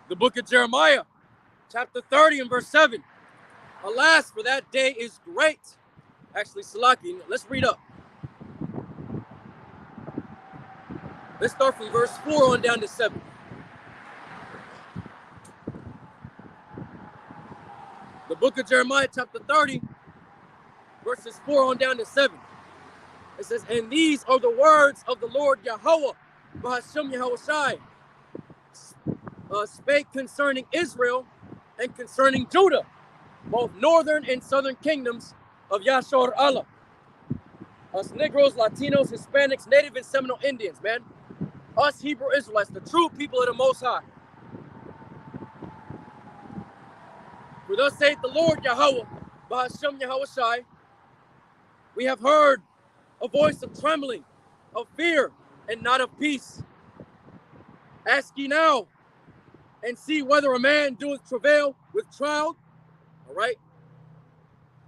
The book of Jeremiah, chapter 30 and verse 7. Alas, for that day is great. Actually, Salaki, let's read up. Let's start from verse 4 on down to 7. The book of Jeremiah, chapter 30, verses 4 on down to 7. It says, and these are the words of the Lord Yahweh, Bahashem Yahushai, spake concerning Israel and concerning Judah, both northern and southern kingdoms of Yashar Allah. Us Negroes, Latinos, Hispanics, Native and Seminole Indians, man. Us Hebrew Israelites, the true people of the Most High. For thus saith the Lord Yahweh, Bahashem Yahushai, we have heard a voice of trembling, of fear, and not of peace. Ask ye now, and see whether a man doeth travail with child. All right.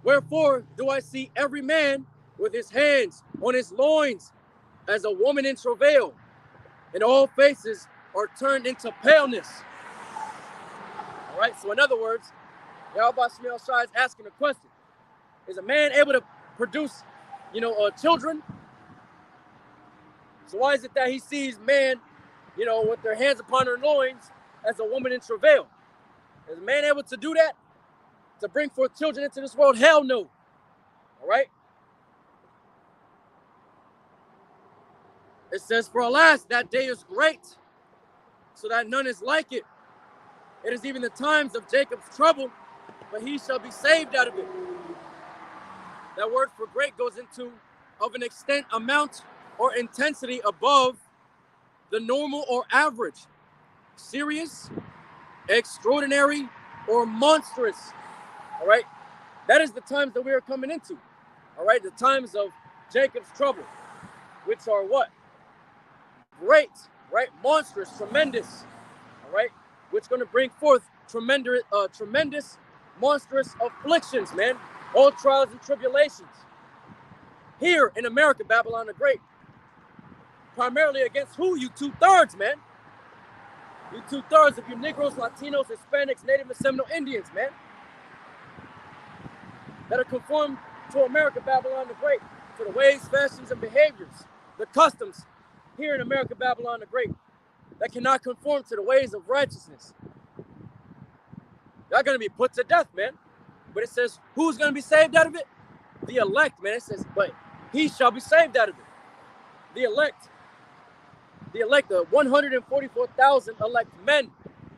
Wherefore do I see every man with his hands on his loins as a woman in travail, and all faces are turned into paleness. All right. So in other words, Yahweh Shai is asking a question. Is a man able to produce, children? So why is it that he sees man, with their hands upon their loins as a woman in travail? Is a man able to do that? To bring forth children into this world? Hell no. All right? It says, for alas, that day is great, so that none is like it. It is even the times of Jacob's trouble, but he shall be saved out of it. That word for great goes into of an extent, amount, or intensity above the normal or average. Serious, extraordinary, or monstrous. All right? That is the times that we are coming into. All right? The times of Jacob's trouble, which are what? Great, right? Monstrous, tremendous. all right, which is going to bring forth tremendous, monstrous afflictions, man, all trials and tribulations. Here in America, Babylon the Great, primarily against who? You 2/3, man. You 2/3 of you Negroes, Latinos, Hispanics, Native and Seminole Indians, man, that are conformed to America, Babylon the Great, to the ways, fashions, and behaviors, the customs here in America, Babylon the Great, that cannot conform to the ways of righteousness. They're going to be put to death, man. But it says, who's going to be saved out of it? The elect, man. It says, but he shall be saved out of it. The elect, the 144,000 elect men,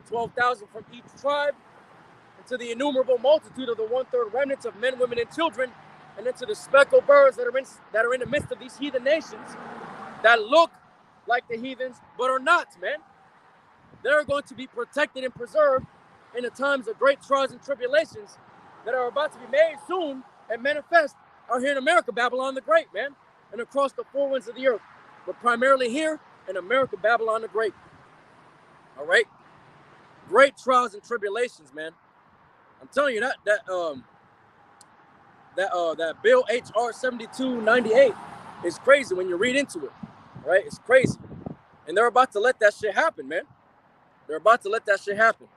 12,000 from each tribe, and to the innumerable multitude of the 1/3 remnants of men, women, and children, and then to the speckled birds that are in the midst of these heathen nations that look like the heathens, but are not, man. They're going to be protected and preserved in the times of great trials and tribulations that are about to be made soon and manifest are here in America, Babylon the Great, man, and across the four winds of the earth, but primarily here in America, Babylon the Great. All right, great trials and tribulations, man. I'm telling you that Bill HR 7298 is crazy when you read into it, right? It's crazy, and they're about to let that shit happen, man. They're about to let that shit happen,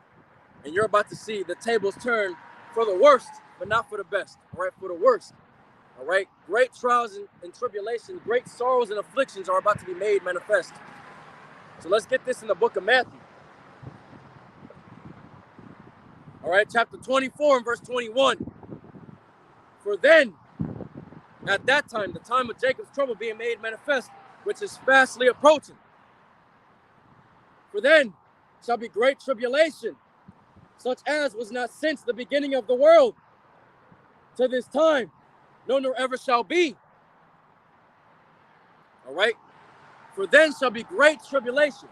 and you're about to see the tables turn for the worst, but not for the best, all right? For the worst, all right? Great trials and tribulations, great sorrows and afflictions are about to be made manifest. So let's get this in the book of Matthew. All right, chapter 24 and verse 21. For then, at that time, the time of Jacob's trouble being made manifest, which is fastly approaching. For then shall be great tribulation, such as was not since the beginning of the world to this time, no, nor ever shall be. All right. For then shall be great tribulation.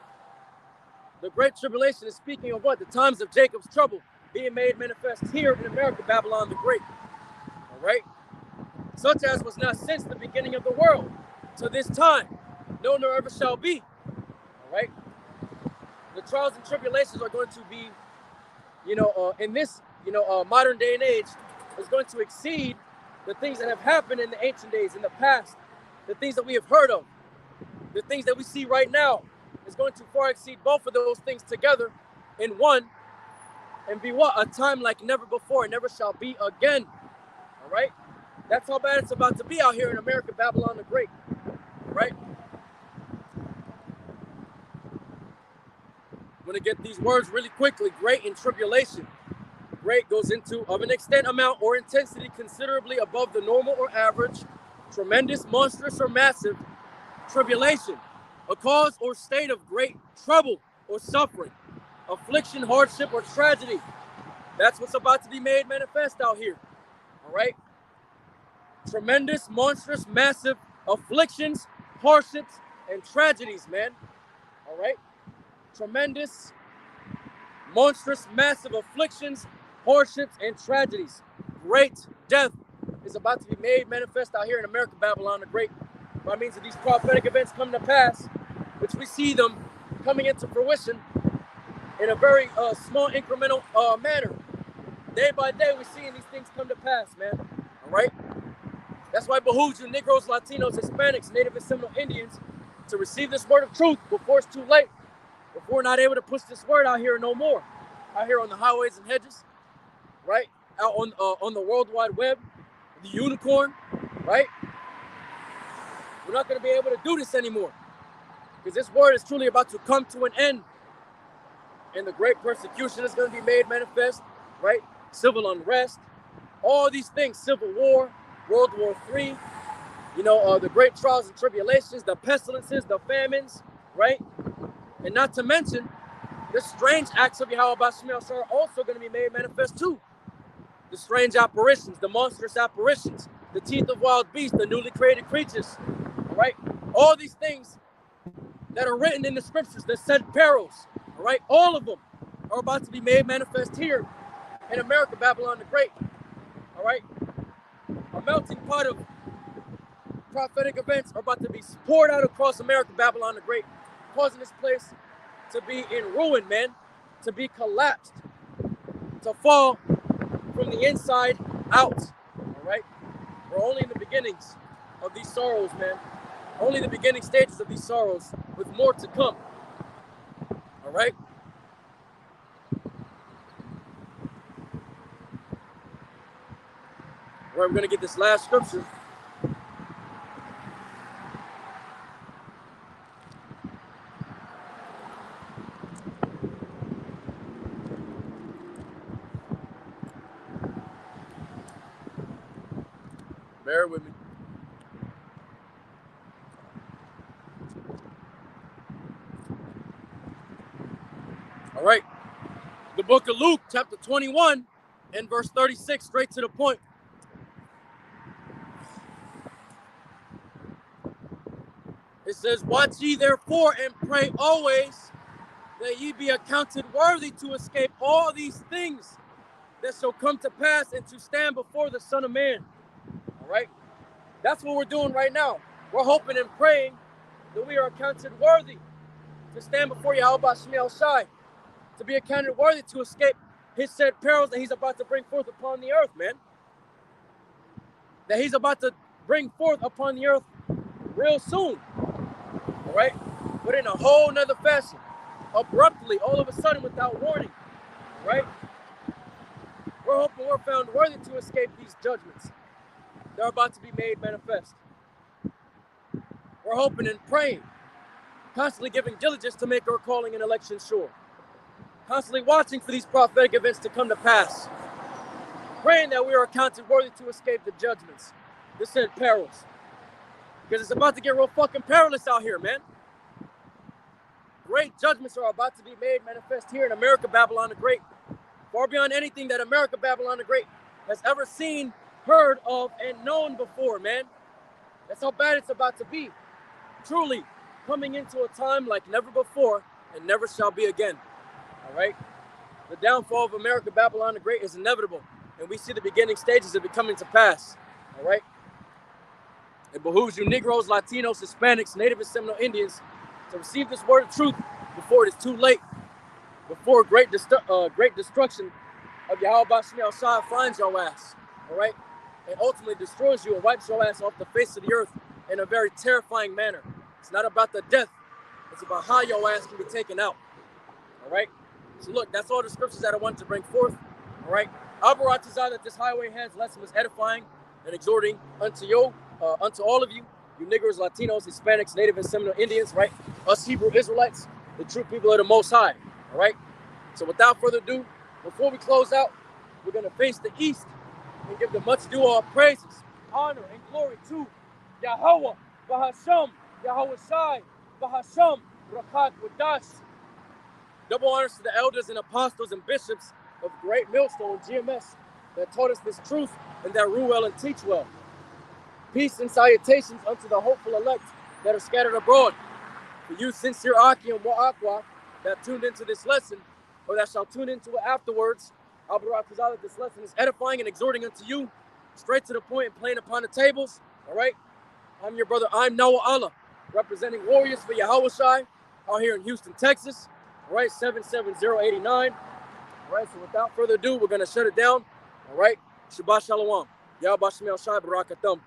The great tribulation is speaking of what? The times of Jacob's trouble being made manifest here in America, Babylon the Great. All right. Such as was not since the beginning of the world to this time, no, nor ever shall be. All right. The trials and tribulations are going to be, in this, modern day and age, is going to exceed the things that have happened in the ancient days, in the past, the things that we have heard of, the things that we see right now is going to far exceed both of those things together in one, and be what? A time like never before, and never shall be again. All right? That's how bad it's about to be out here in America, Babylon the Great. All right? I'm going to get these words really quickly. Great in tribulation. Great goes into of an extent, amount, or intensity considerably above the normal or average, tremendous, monstrous, or massive tribulation, a cause or state of great trouble or suffering, affliction, hardship, or tragedy. That's what's about to be made manifest out here. All right? Tremendous, monstrous, massive afflictions, hardships, and tragedies, man. All right? Tremendous, monstrous, massive afflictions, hardships, and tragedies. Great death is about to be made manifest out here in America, Babylon the Great, by means of these prophetic events coming to pass, which we see them coming into fruition in a very small incremental manner. Day by day, we're seeing these things come to pass, man. All right? That's why it behooves you Negroes, Latinos, Hispanics, Native and Seminole Indians to receive this word of truth before it's too late, before we're not able to push this word out here no more, out here on the highways and hedges, right? Out on the World Wide Web, the unicorn, right? We're not going to be able to do this anymore because this word is truly about to come to an end, and the great persecution is going to be made manifest, right? Civil unrest, all these things, civil war, World War III, the great trials and tribulations, the pestilences, the famines, right? And not to mention, the strange acts of Yahweh Bashim are also going to be made manifest too. The strange apparitions, the monstrous apparitions, the teeth of wild beasts, the newly created creatures, all right? All these things that are written in the scriptures, the said perils, all right? All of them are about to be made manifest here in America, Babylon the Great, all right? A melting pot of prophetic events are about to be poured out across America, Babylon the Great, causing this place to be in ruin, man. to be collapsed, to fall from the inside out, all right? We're only in the beginnings of these sorrows, man. Only the beginning stages of these sorrows with more to come, all right? All right, we're going to get this last scripture. Bear with me. All right. The book of Luke, chapter 21, and verse 36, straight to the point. It says, "Watch ye therefore and pray always, that ye be accounted worthy to escape all these things that shall come to pass and to stand before the Son of Man." All right? That's what we're doing right now. We're hoping and praying that we are accounted worthy to stand before Yahweh Shemiel Shai, to be accounted worthy to escape his said perils that he's about to bring forth upon the earth, man. That he's about to bring forth upon the earth real soon. All right? But in a whole nother fashion. Abruptly, all of a sudden, without warning. Right? We're hoping we're found worthy to escape these judgments. They're about to be made manifest. We're hoping and praying, constantly giving diligence to make our calling and election sure. Constantly watching for these prophetic events to come to pass. Praying that we are accounted worthy to escape the judgments, the said perils. Because it's about to get real fucking perilous out here, man. Great judgments are about to be made manifest here in America, Babylon the Great. Far beyond anything that America, Babylon the Great has ever seen, heard of, and known before, man. That's how bad it's about to be. Truly, coming into a time like never before and never shall be again. All right? The downfall of America, Babylon the Great is inevitable, and we see the beginning stages of it coming to pass. All right? It behooves you Negroes, Latinos, Hispanics, Native and Seminole Indians to receive this word of truth before it is too late, before great destruction of Yahweh Shemiel Shai finds your ass. All right? And ultimately destroys you and wipes your ass off the face of the earth in a very terrifying manner. It's not about the death. It's about how your ass can be taken out. All right? So look, that's all the scriptures that I wanted to bring forth. All right? Albaratazah, that this highway hands lesson was edifying and exhorting unto you, unto all of you, you Negroes, Latinos, Hispanics, Native and Seminole Indians, right? Us Hebrew Israelites, the true people of the Most High. All right? So without further ado, before we close out, we're going to face the east and give the much due all praises, honor, and glory to Yahweh, Bahasham, Yahweh Shai, Bahasham, Rakat Wadash. Double honors to the elders and apostles and bishops of Great Millstone, GMS, that taught us this truth and that rule well and teach well. Peace and salutations unto the hopeful elect that are scattered abroad. For you sincere Aki and Wa'akwa that tuned into this lesson, or that shall tune into it afterwards, Albaratazah, this lesson is edifying and exhorting unto you, straight to the point and playing upon the tables. All right? I'm your brother, I'm Noah Allah, representing Warriors for Yahweh Shai, out here in Houston, Texas. All right, 77089. All right, so without further ado, we're going to shut it down. All right, Shabbat Shalom. Yahweh Shemiel Shai Barakathum.